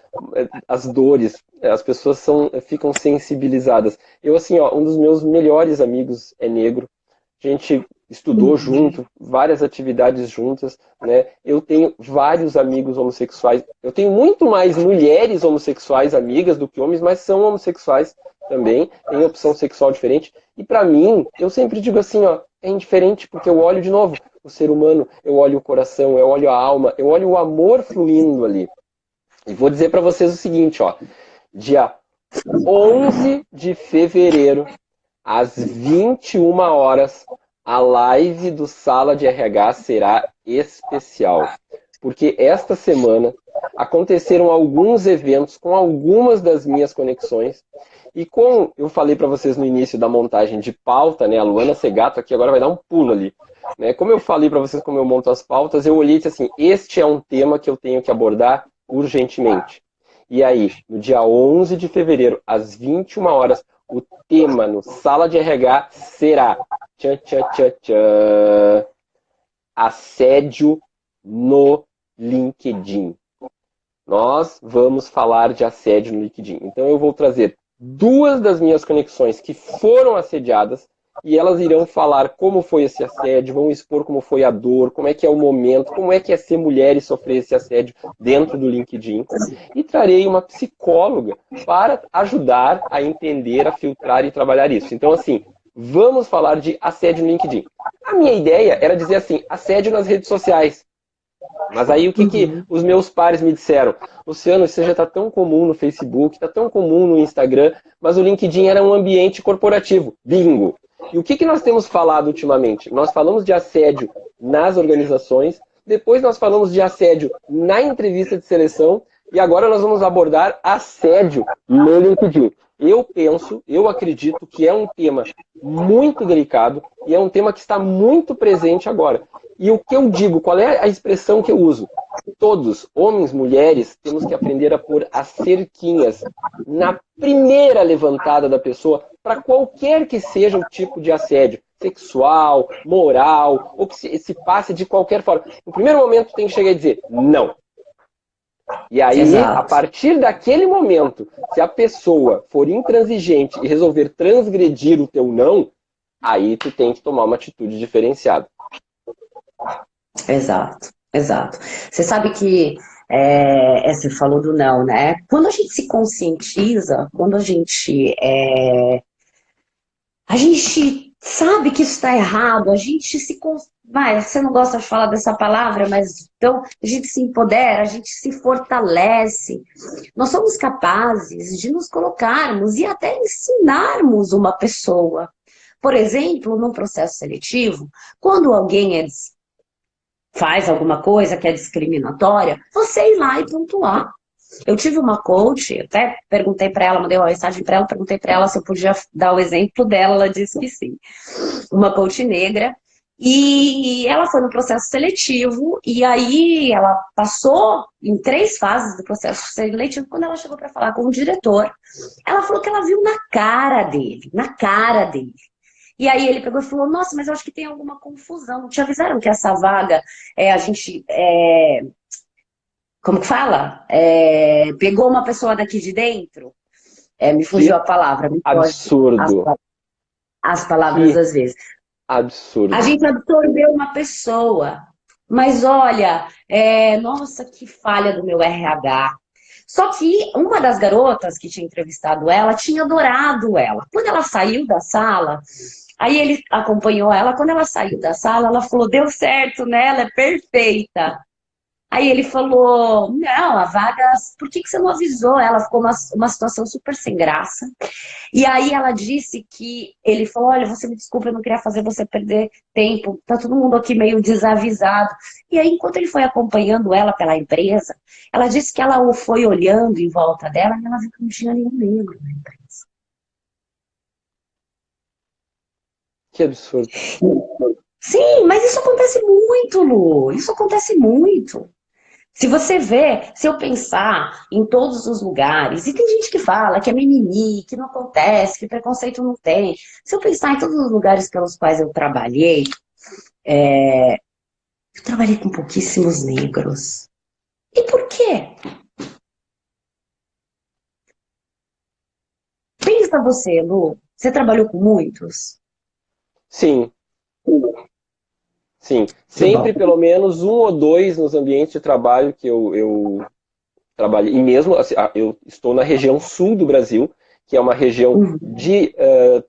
As dores, as pessoas ficam sensibilizadas. Eu, assim, ó, um dos meus melhores amigos é negro. A gente estudou junto, várias atividades juntas, né? Eu tenho vários amigos homossexuais. Eu tenho muito mais mulheres homossexuais amigas do que homens, mas são homossexuais também, têm opção sexual diferente. E para mim, eu sempre digo assim, ó, é indiferente porque eu olho de novo o ser humano, eu olho o coração, eu olho a alma, eu olho o amor fluindo ali. E vou dizer para vocês o seguinte, ó, dia 11 de fevereiro, às 21 horas, a live do Sala de RH será especial, porque esta semana aconteceram alguns eventos com algumas das minhas conexões, e como eu falei para vocês no início da montagem de pauta, né, a Luana Segato aqui agora vai dar um pulo ali, né, como eu falei para vocês como eu monto as pautas, eu olhei e disse assim, este é um tema que eu tenho que abordar urgentemente. E aí, no dia 11 de fevereiro, às 21 horas, o tema no Sala de RH será tchan, tchan, tchan, tchan, assédio no LinkedIn. Nós vamos falar de assédio no LinkedIn. Então eu vou trazer duas das minhas conexões que foram assediadas e elas irão falar como foi esse assédio, vão expor como foi a dor, como é que é o momento, como é que é ser mulher e sofrer esse assédio dentro do LinkedIn. E trarei uma psicóloga para ajudar a entender, a filtrar e trabalhar isso. Então, assim, vamos falar de assédio no LinkedIn. A minha ideia era dizer assim, assédio nas redes sociais. Mas aí o que os meus pares me disseram? Luciano, isso já está tão comum no Facebook, está tão comum no Instagram, mas o LinkedIn era um ambiente corporativo. Bingo! E o que nós temos falado ultimamente? Nós falamos de assédio nas organizações, depois nós falamos de assédio na entrevista de seleção e agora nós vamos abordar assédio no LinkedIn. Eu acredito que é um tema muito delicado e é um tema que está muito presente agora. E o que eu digo, qual é a expressão que eu uso? Todos, homens, mulheres, temos que aprender a pôr as cerquinhas na primeira levantada da pessoa para qualquer que seja o tipo de assédio, sexual, moral, ou que se passe de qualquer forma. No primeiro momento tem que chegar e dizer não. E aí, Exato. a partir daquele momento, se a pessoa for intransigente e resolver transgredir o teu não, aí tu tem que tomar uma atitude diferenciada. Exato, exato. Você sabe que você falou do não, né? Quando a gente se conscientiza, quando a gente sabe que isso está errado, a gente se... você não gosta de falar dessa palavra, mas então a gente se empodera, a gente se fortalece. Nós somos capazes de nos colocarmos e até ensinarmos uma pessoa. Por exemplo, num processo seletivo, quando alguém faz alguma coisa que é discriminatória, você ir lá e pontuar. Eu tive uma coach, até perguntei para ela, mandei uma mensagem para ela, perguntei para ela se eu podia dar o exemplo dela, ela disse que sim. Uma coach negra, e ela foi no processo seletivo, e aí ela passou em 3 fases do processo seletivo, quando ela chegou para falar com o diretor, ela falou que ela viu na cara dele. E aí ele pegou e falou, nossa, mas eu acho que tem alguma confusão, não te avisaram que essa vaga, como que fala? Pegou uma pessoa daqui de dentro? Me fugiu a palavra. Me absurdo. As palavras às vezes. Absurdo. A gente absorveu uma pessoa. Mas olha, nossa, que falha do meu RH. Só que uma das garotas que tinha entrevistado ela tinha adorado ela. Quando ela saiu da sala, aí ele acompanhou ela. Quando ela saiu da sala, ela falou, deu certo, né? Ela é perfeita. Aí ele falou, não, a vaga, por que você não avisou? Ela ficou uma situação super sem graça. E aí ela disse que, ele falou, olha, você me desculpa, eu não queria fazer você perder tempo, tá todo mundo aqui meio desavisado. E aí, enquanto ele foi acompanhando ela pela empresa, ela disse que ela foi olhando em volta dela e ela viu que não tinha nenhum negro na empresa. Que absurdo. Sim, mas isso acontece muito, Lu, isso acontece muito. Se você vê, se eu pensar em todos os lugares, e tem gente que fala que é mimimi, que não acontece, que preconceito não tem. Se eu pensar em todos os lugares pelos quais eu trabalhei com pouquíssimos negros. E por quê? Pensa você, Lu, você trabalhou com muitos? Sim, sim. Que bom. Sempre pelo menos um ou dois nos ambientes de trabalho que eu trabalhei. E mesmo, assim, eu estou na região sul do Brasil, que é uma região Uhum. de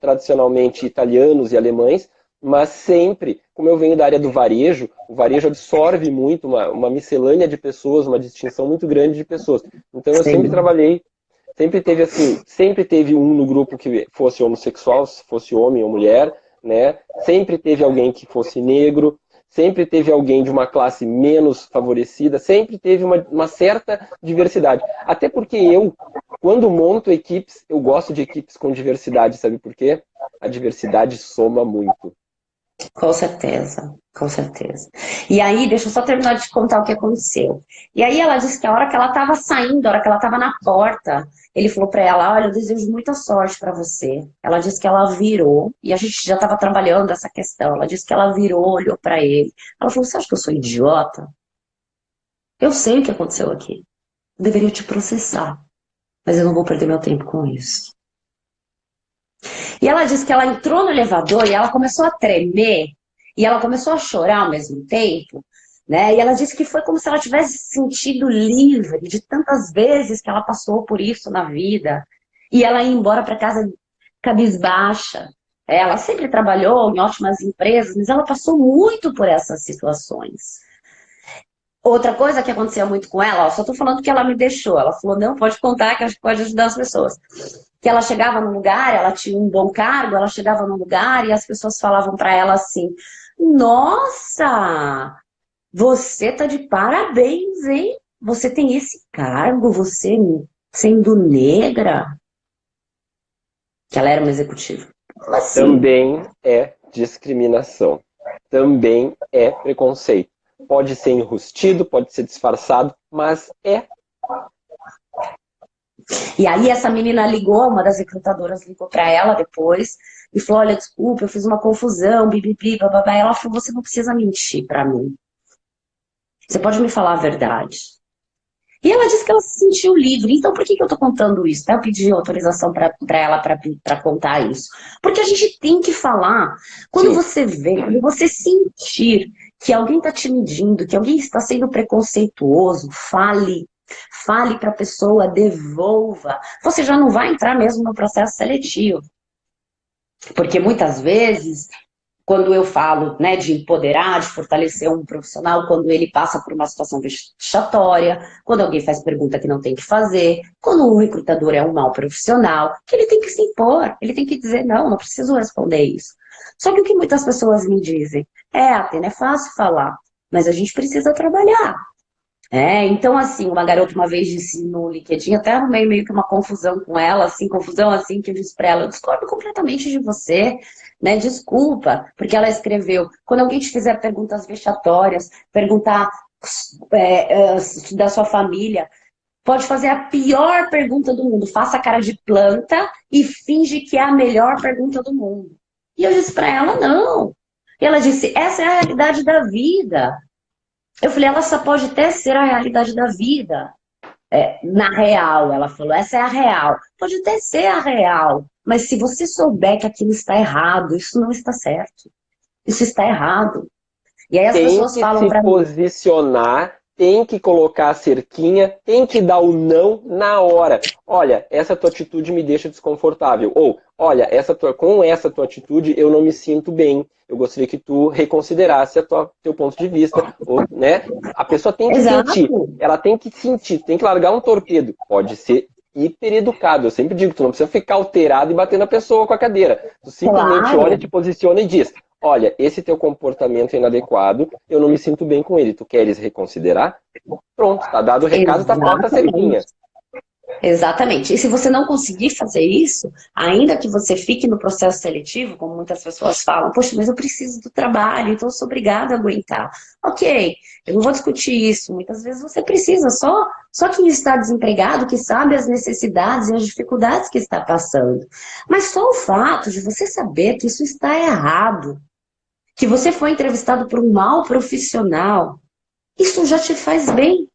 tradicionalmente italianos e alemães, mas sempre, como eu venho da área do varejo, o varejo absorve muito uma miscelânea de pessoas, uma distinção muito grande de pessoas. Então eu sempre Sim. trabalhei, sempre teve assim, sempre teve um no grupo que fosse homossexual, se fosse homem ou mulher, né? Sempre teve alguém que fosse negro, sempre teve alguém de uma classe menos favorecida, sempre teve uma certa diversidade. Até porque eu, quando monto equipes, eu gosto de equipes com diversidade, sabe por quê? A diversidade soma muito. Com certeza, com certeza. E aí, deixa eu só terminar de te contar o que aconteceu. E aí ela disse que a hora que ela estava saindo, a hora que ela estava na porta, ele falou para ela, olha, eu desejo muita sorte para você. Ela disse que ela virou, e a gente já estava trabalhando essa questão, ela disse que ela virou, olhou para ele. Ela falou, você acha que eu sou idiota? Eu sei o que aconteceu aqui. Eu deveria te processar, mas eu não vou perder meu tempo com isso. E ela disse que ela entrou no elevador e ela começou a tremer e ela começou a chorar ao mesmo tempo, né? E ela disse que foi como se ela tivesse se sentido livre de tantas vezes que ela passou por isso na vida. E ela ia embora para casa cabisbaixa. Ela sempre trabalhou em ótimas empresas, mas ela passou muito por essas situações. Outra coisa que acontecia muito com ela, ó, só tô falando que ela me deixou. Ela falou, não, pode contar que acho que pode ajudar as pessoas. Que ela chegava num lugar, ela tinha um bom cargo, ela chegava num lugar e as pessoas falavam para ela assim, nossa, você tá de parabéns, hein? Você tem esse cargo, você sendo negra. Que ela era uma executiva. Como assim? Também é discriminação. Também é preconceito. Pode ser enrustido, pode ser disfarçado, mas é. E aí essa menina ligou, uma das recrutadoras ligou para ela depois e falou, olha, desculpa, eu fiz uma confusão, bibibi, bababá. Ela falou, você não precisa mentir para mim. Você pode me falar a verdade. E ela disse que ela se sentiu livre. Então, por que eu estou contando isso? Eu pedi autorização para ela para contar isso. Porque a gente tem que falar. Quando Sim, você vê, quando você sentir que alguém está te medindo, que alguém está sendo preconceituoso, fale. Fale para a pessoa, devolva. Você já não vai entrar mesmo no processo seletivo. Porque muitas vezes quando eu falo, né, de empoderar, de fortalecer um profissional, quando ele passa por uma situação vexatória, quando alguém faz pergunta que não tem que fazer, quando o recrutador é um mau profissional, que ele tem que se impor, ele tem que dizer, não, não preciso responder isso. Só que o que muitas pessoas me dizem, Atena, é fácil falar, mas a gente precisa trabalhar. Então, assim, uma garota uma vez disse no LinkedIn, até arrumei meio que uma confusão com ela, assim, confusão assim, que eu disse pra ela, eu discordo completamente de você, né, desculpa, porque ela escreveu, quando alguém te fizer perguntas vexatórias, perguntar da sua família, pode fazer a pior pergunta do mundo, faça a cara de planta e finge que é a melhor pergunta do mundo. E eu disse pra ela, não. E ela disse, essa é a realidade da vida. Eu falei, ela só pode até ser a realidade da vida. Na real, ela falou, essa é a real. Pode até ser a real, mas se você souber que aquilo está errado, isso não está certo. Isso está errado. E aí as tem pessoas que falam se para mim, posicionar tem que colocar a cerquinha, tem que dar o não na hora. Olha, essa tua atitude me deixa desconfortável. Ou, olha, com essa tua atitude eu não me sinto bem. Eu gostaria que tu reconsiderasse teu ponto de vista. Ou, né? A pessoa tem que sentir. Ela tem que sentir, tem que largar um torpedo. Pode ser hiper educado. Eu sempre digo, tu não precisa ficar alterado e bater na pessoa com a cadeira. Tu simplesmente olha, te posiciona e diz: olha, esse teu comportamento é inadequado, eu não me sinto bem com ele. Tu queres reconsiderar? Pronto, tá dado o recado, tá posta a cerquinha. Exatamente. E se você não conseguir fazer isso, ainda que você fique no processo seletivo, como muitas pessoas falam, poxa, mas eu preciso do trabalho, então eu sou obrigada a aguentar. Ok, eu não vou discutir isso. Muitas vezes você precisa, só quem está desempregado que sabe as necessidades e as dificuldades que está passando. Mas só o fato de você saber que isso está errado, que você foi entrevistado por um mau profissional, isso já te faz bem.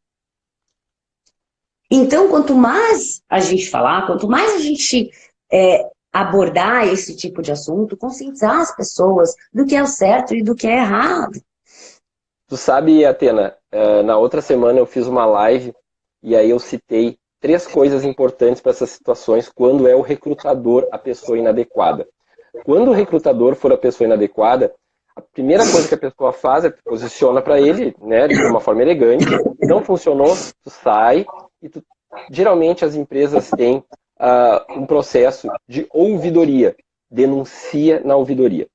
Então, quanto mais a gente falar, quanto mais a gente abordar esse tipo de assunto, conscientizar as pessoas do que é o certo e do que é errado. Tu sabe, Atena, na outra semana eu fiz uma live e aí eu citei 3 coisas importantes para essas situações quando é o recrutador a pessoa inadequada. Quando o recrutador for a pessoa inadequada, a primeira coisa que a pessoa faz é posiciona para ele, né, de uma forma elegante. Não funcionou, tu sai. Geralmente as empresas têm um processo de ouvidoria. Denuncia na ouvidoria.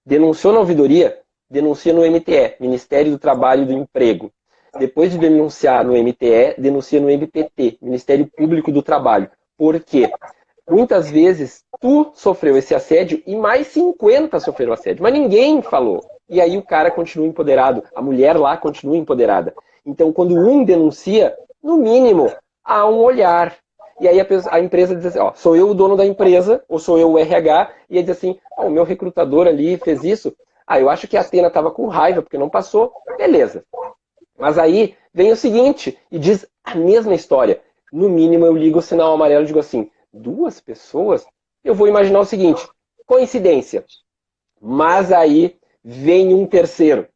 Denunciou na ouvidoria, denuncia no MTE, Ministério do Trabalho e do Emprego. Depois de denunciar no MTE, denuncia no MPT, Ministério Público do Trabalho. Por quê? Muitas vezes tu sofreu esse assédio e mais 50 sofreram assédio, mas ninguém falou. E aí o cara continua empoderado, a mulher lá continua empoderada. Então, quando um denuncia, no mínimo, há um olhar. E aí a empresa diz assim, ó, sou eu o dono da empresa, ou sou eu o RH, e ele diz assim, o meu recrutador ali fez isso. Eu acho que a Atena estava com raiva, porque não passou. Beleza. Mas aí vem o seguinte, e diz a mesma história. No mínimo, eu ligo o sinal amarelo e digo assim, 2 pessoas? Eu vou imaginar o seguinte, coincidência. Mas aí vem um terceiro.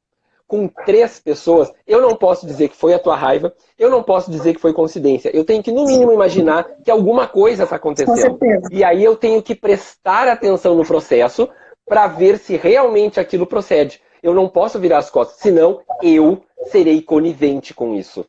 Com 3 pessoas, eu não posso dizer que foi a tua raiva, eu não posso dizer que foi coincidência. Eu tenho que, no mínimo, imaginar que alguma coisa está acontecendo. E aí eu tenho que prestar atenção no processo para ver se realmente aquilo procede. Eu não posso virar as costas, senão eu serei conivente com isso.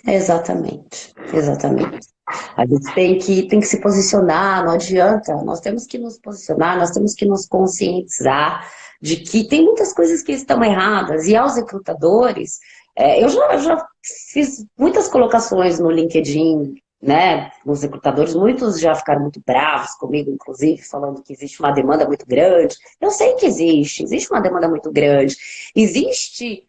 Exatamente, exatamente. A gente tem que se posicionar, não adianta. Nós temos que nos posicionar, nós temos que nos conscientizar de que tem muitas coisas que estão erradas. E aos recrutadores, eu já fiz muitas colocações no LinkedIn, né? Os recrutadores, muitos já ficaram muito bravos comigo, inclusive, falando que existe uma demanda muito grande. Eu sei que existe uma demanda muito grande. Existe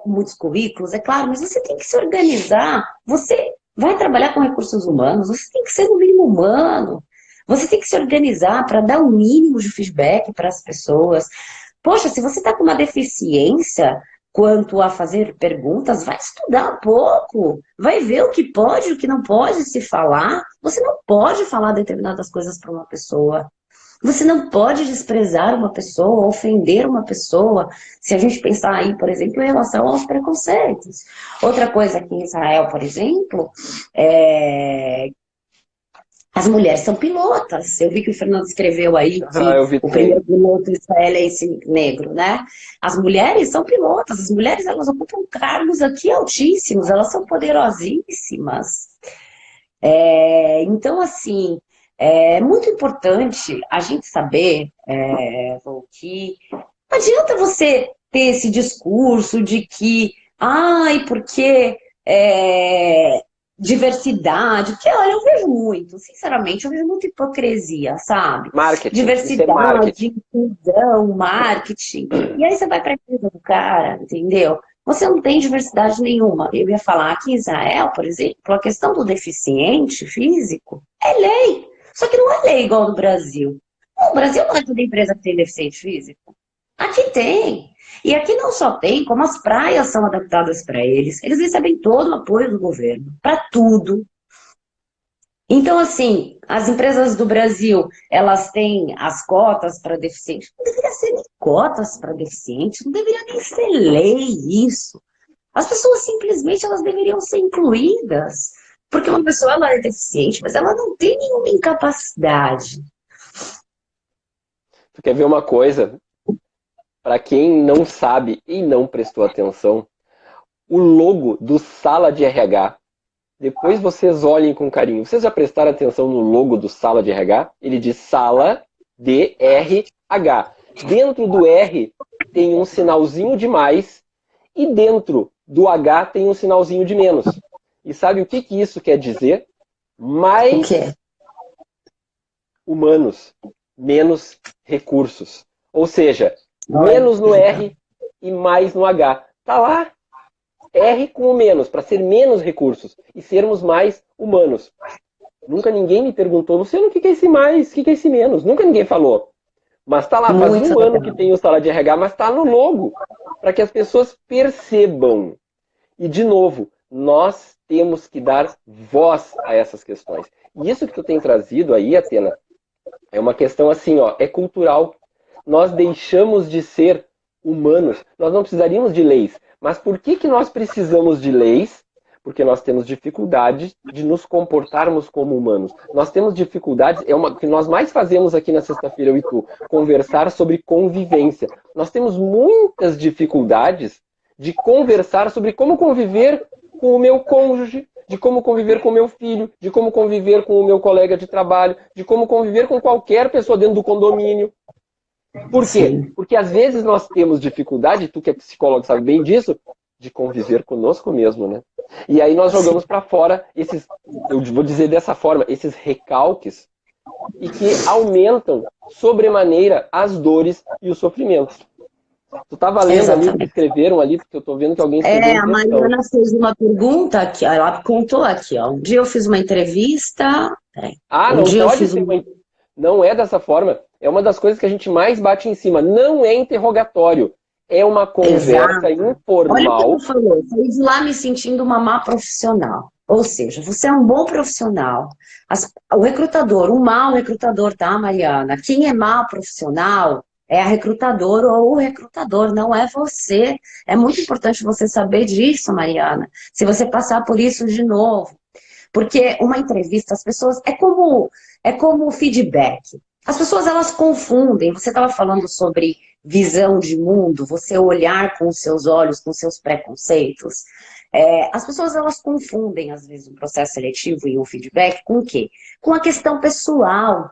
muitos currículos, é claro, mas você tem que se organizar. Você vai trabalhar com recursos humanos, você tem que ser no mínimo humano. Você tem que se organizar para dar um mínimo de feedback para as pessoas. Poxa, se você está com uma deficiência quanto a fazer perguntas, vai estudar um pouco, vai ver o que pode e o que não pode se falar. Você não pode falar determinadas coisas para uma pessoa. Você não pode desprezar uma pessoa, ofender uma pessoa, se a gente pensar aí, por exemplo, em relação aos preconceitos. Outra coisa aqui em Israel, por exemplo, as mulheres são pilotas. Eu vi que o Fernando escreveu aí que o primeiro piloto israelense negro, né? As mulheres são pilotas, as mulheres elas ocupam cargos aqui altíssimos, elas são poderosíssimas. Então, assim, é muito importante a gente saber que não adianta você ter esse discurso de que, porque diversidade, porque, olha, eu vejo muito, sinceramente, eu vejo muita hipocrisia, sabe? Marketing, diversidade, inclusão, marketing. E aí você vai para a empresa do cara, entendeu? Você não tem diversidade nenhuma. Eu ia falar aqui em Israel, por exemplo, a questão do deficiente físico é lei. Só que não é lei igual no Brasil. No Brasil não é toda empresa que tem deficiente físico. Aqui tem. E aqui não só tem, como as praias são adaptadas para eles. Eles recebem todo o apoio do governo, para tudo. Então, assim, as empresas do Brasil, elas têm as cotas para deficientes. Não deveria ser nem cotas para deficientes, não deveria nem ser lei isso. As pessoas simplesmente elas deveriam ser incluídas. Porque uma pessoa ela é deficiente, mas ela não tem nenhuma incapacidade. Tu quer ver uma coisa? Para quem não sabe e não prestou atenção, o logo do Sala de RH, depois vocês olhem com carinho. Vocês já prestaram atenção no logo do Sala de RH? Ele diz Sala de RH. Dentro do R tem um sinalzinho de mais e dentro do H tem um sinalzinho de menos. E sabe o que isso quer dizer? Mais humanos, menos recursos. Ou seja, menos no R e mais no H. Tá lá. R com o menos, para ser menos recursos e sermos mais humanos. Nunca ninguém me perguntou, Luciano, o que é esse mais, o que é esse menos? Nunca ninguém falou. Mas tá lá, faz um ano que tem o Sala de RH, mas tá no logo, para que as pessoas percebam. E, de novo, nós temos que dar voz a essas questões. E isso que tu tem trazido aí, Atena, é uma questão assim, ó, é cultural. Nós deixamos de ser humanos. Nós não precisaríamos de leis. Mas por que nós precisamos de leis? Porque nós temos dificuldade de nos comportarmos como humanos. Nós temos dificuldades, o que nós mais fazemos aqui na Sexta-feira, eu e tu, conversar sobre convivência. Nós temos muitas dificuldades de conversar sobre como conviver com o meu cônjuge, de como conviver com o meu filho, de como conviver com o meu colega de trabalho, de como conviver com qualquer pessoa dentro do condomínio. Por quê? Sim. Porque às vezes nós temos dificuldade, tu que é psicólogo sabe bem disso, de conviver conosco mesmo, né? E aí nós jogamos para fora esses, eu vou dizer dessa forma, esses recalques e que aumentam sobremaneira as dores e os sofrimentos. Tu estava lendo ali, que escreveram ali, porque eu estou vendo que alguém escreveu. A Mariana fez uma pergunta aqui, ela contou aqui, ó. Um dia eu fiz uma entrevista. Não pode ser uma... Não é dessa forma. É uma das coisas que a gente mais bate em cima. Não é interrogatório. É uma conversa informal. Olha o que eu falei. Saí de lá me sentindo uma má profissional. Ou seja, você é um bom profissional. O recrutador, um mau recrutador, tá, Mariana? Quem é mau profissional é a recrutadora ou o recrutador, não é você. É muito importante você saber disso, Mariana. Se você passar por isso de novo. Porque uma entrevista, as pessoas... É como o feedback. As pessoas, elas confundem. Você estava falando sobre visão de mundo, você olhar com os seus olhos, com os seus preconceitos. As pessoas, elas confundem, às vezes, um processo seletivo e um feedback com o quê? Com a questão pessoal.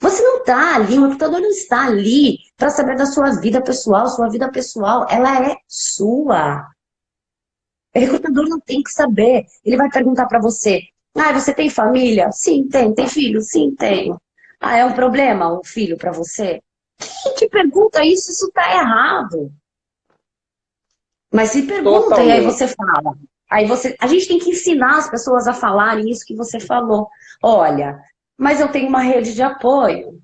Você não está ali, o recrutador não está ali para saber da sua vida pessoal. Sua vida pessoal, ela é sua. O recrutador não tem que saber. Ele vai perguntar para você, você tem família? Sim, tenho. Tem filho? Sim, tenho. É um problema um filho para você? Quem que pergunta isso? Isso está errado. Mas se pergunta Totalmente. E aí você fala. A gente tem que ensinar as pessoas a falarem isso que você falou. Olha, mas eu tenho uma rede de apoio.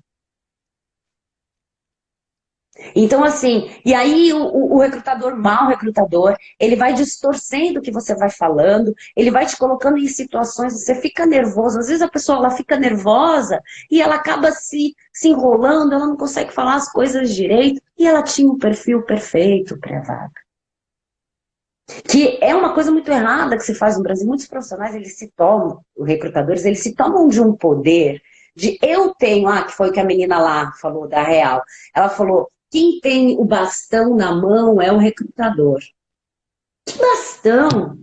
Então, assim, e aí o recrutador, mau recrutador, ele vai distorcendo o que você vai falando, ele vai te colocando em situações, você fica nervoso, às vezes a pessoa ela fica nervosa e ela acaba se enrolando, ela não consegue falar as coisas direito, e ela tinha um perfil perfeito para a vaga. Que é uma coisa muito errada que se faz no Brasil. Muitos profissionais, eles se tomam, os recrutadores, eles se tomam de um poder de eu tenho, que foi o que a menina lá falou da Real. Ela falou, quem tem o bastão na mão é o recrutador. Que bastão?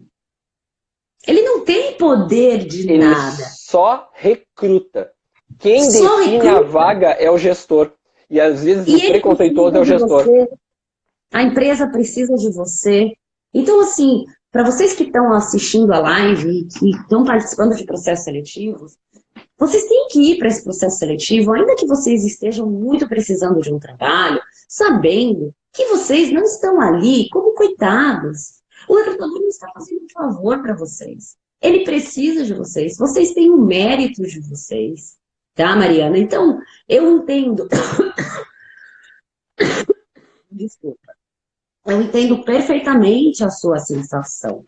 Ele não tem poder de nada. Ele só recruta. Quem define a vaga é o gestor. E às vezes o preconceituoso é o gestor. A empresa precisa de você. Então, assim, para vocês que estão assistindo a live e que estão participando de processos seletivos, vocês têm que ir para esse processo seletivo, ainda que vocês estejam muito precisando de um trabalho, sabendo que vocês não estão ali como coitados. O recrutador não está fazendo um favor para vocês. Ele precisa de vocês. Vocês têm o mérito de vocês. Tá, Mariana? Então, eu entendo... Desculpa. Eu entendo perfeitamente a sua sensação.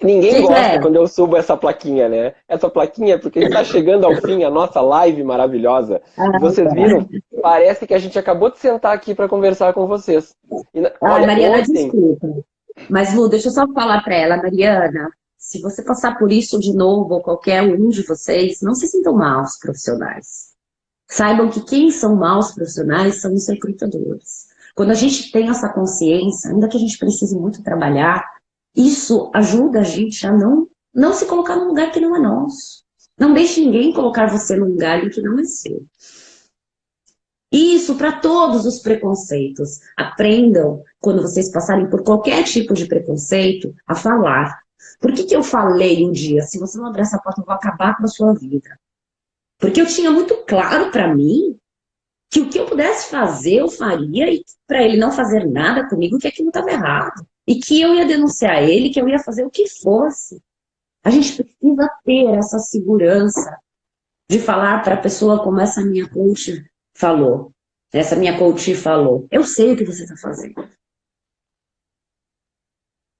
Ninguém gosta quando eu subo essa plaquinha, né? Essa plaquinha é porque está chegando ao fim a nossa live maravilhosa. E vocês viram? Parece que a gente acabou de sentar aqui para conversar com vocês. Olha, Mariana, desculpa. Mas, Lu, deixa eu só falar para ela, Mariana, se você passar por isso de novo, ou qualquer um de vocês, não se sintam maus profissionais. Saibam que quem são maus profissionais são os recrutadores. Quando a gente tem essa consciência, ainda que a gente precise muito trabalhar, isso ajuda a gente a não se colocar num lugar que não é nosso. Não deixe ninguém colocar você num lugar em que não é seu. Isso para todos os preconceitos. Aprendam, quando vocês passarem por qualquer tipo de preconceito, a falar. Por que eu falei um dia, se você não abrir essa porta, eu vou acabar com a sua vida? Porque eu tinha muito claro para mim que o que eu pudesse fazer, eu faria, e para ele não fazer nada comigo, que aquilo estava errado. E que eu ia denunciar ele, que eu ia fazer o que fosse. A gente precisa ter essa segurança de falar para a pessoa como essa minha coach falou. Essa minha coach falou. Eu sei o que você está fazendo.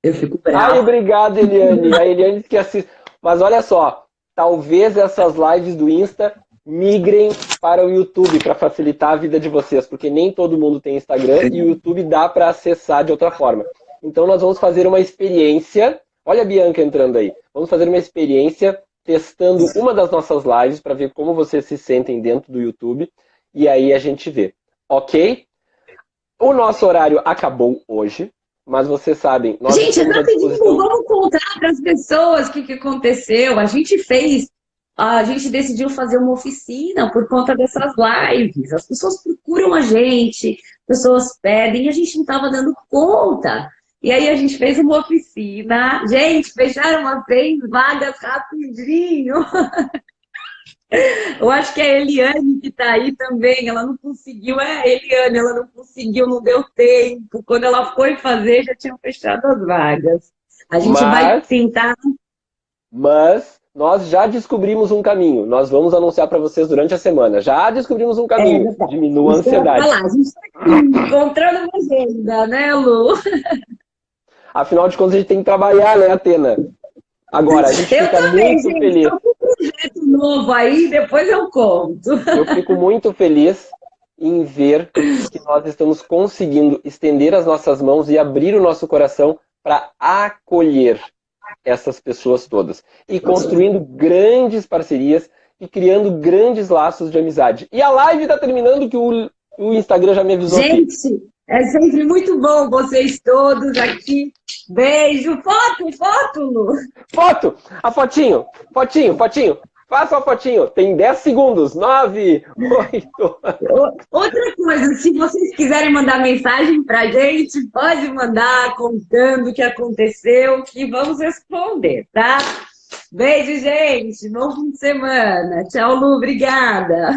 Eu fico brava. Ai, obrigado, Eliane. A Eliane que assiste. Mas olha só, talvez essas lives do Insta migrem para o YouTube para facilitar a vida de vocês, porque nem todo mundo tem Instagram e o YouTube dá para acessar de outra forma. Então nós vamos fazer uma experiência. Olha a Bianca entrando aí. Vamos fazer uma experiência testando uma das nossas lives para ver como vocês se sentem dentro do YouTube. E aí a gente vê. Ok? O nosso horário acabou hoje, mas vocês sabem... Nós gente, vamos contar para as pessoas o que aconteceu. A gente decidiu fazer uma oficina por conta dessas lives. As pessoas procuram a gente, pessoas pedem, e a gente não estava dando conta. E aí a gente fez uma oficina. Gente, fecharam as 6 vagas rapidinho. Eu acho que a Eliane que está aí também, ela não conseguiu. Eliane, ela não conseguiu, não deu tempo. Quando ela foi fazer, já tinham fechado as vagas. A gente vai tentar... Mas nós já descobrimos um caminho. Nós vamos anunciar para vocês durante a semana. Já descobrimos um caminho. Diminua a ansiedade. A gente está encontrando uma agenda, né, Lu? Afinal de contas, a gente tem que trabalhar, né, Atena? Agora, a gente fica muito feliz. Eu tô com um projeto novo aí, depois eu conto. Eu fico muito feliz em ver que nós estamos conseguindo estender as nossas mãos e abrir o nosso coração para acolher essas pessoas todas. E construindo grandes parcerias e criando grandes laços de amizade. E a live está terminando que o Instagram já me avisou. Gente, é sempre muito bom vocês todos aqui. Beijo. Foto, Lu. Foto. A fotinho. Faça a fotinho. Tem 10 segundos. 9, 8. Outra coisa, se vocês quiserem mandar mensagem pra gente, pode mandar contando o que aconteceu, que vamos responder, tá? Beijo, gente. Bom fim de semana. Tchau, Lu. Obrigada.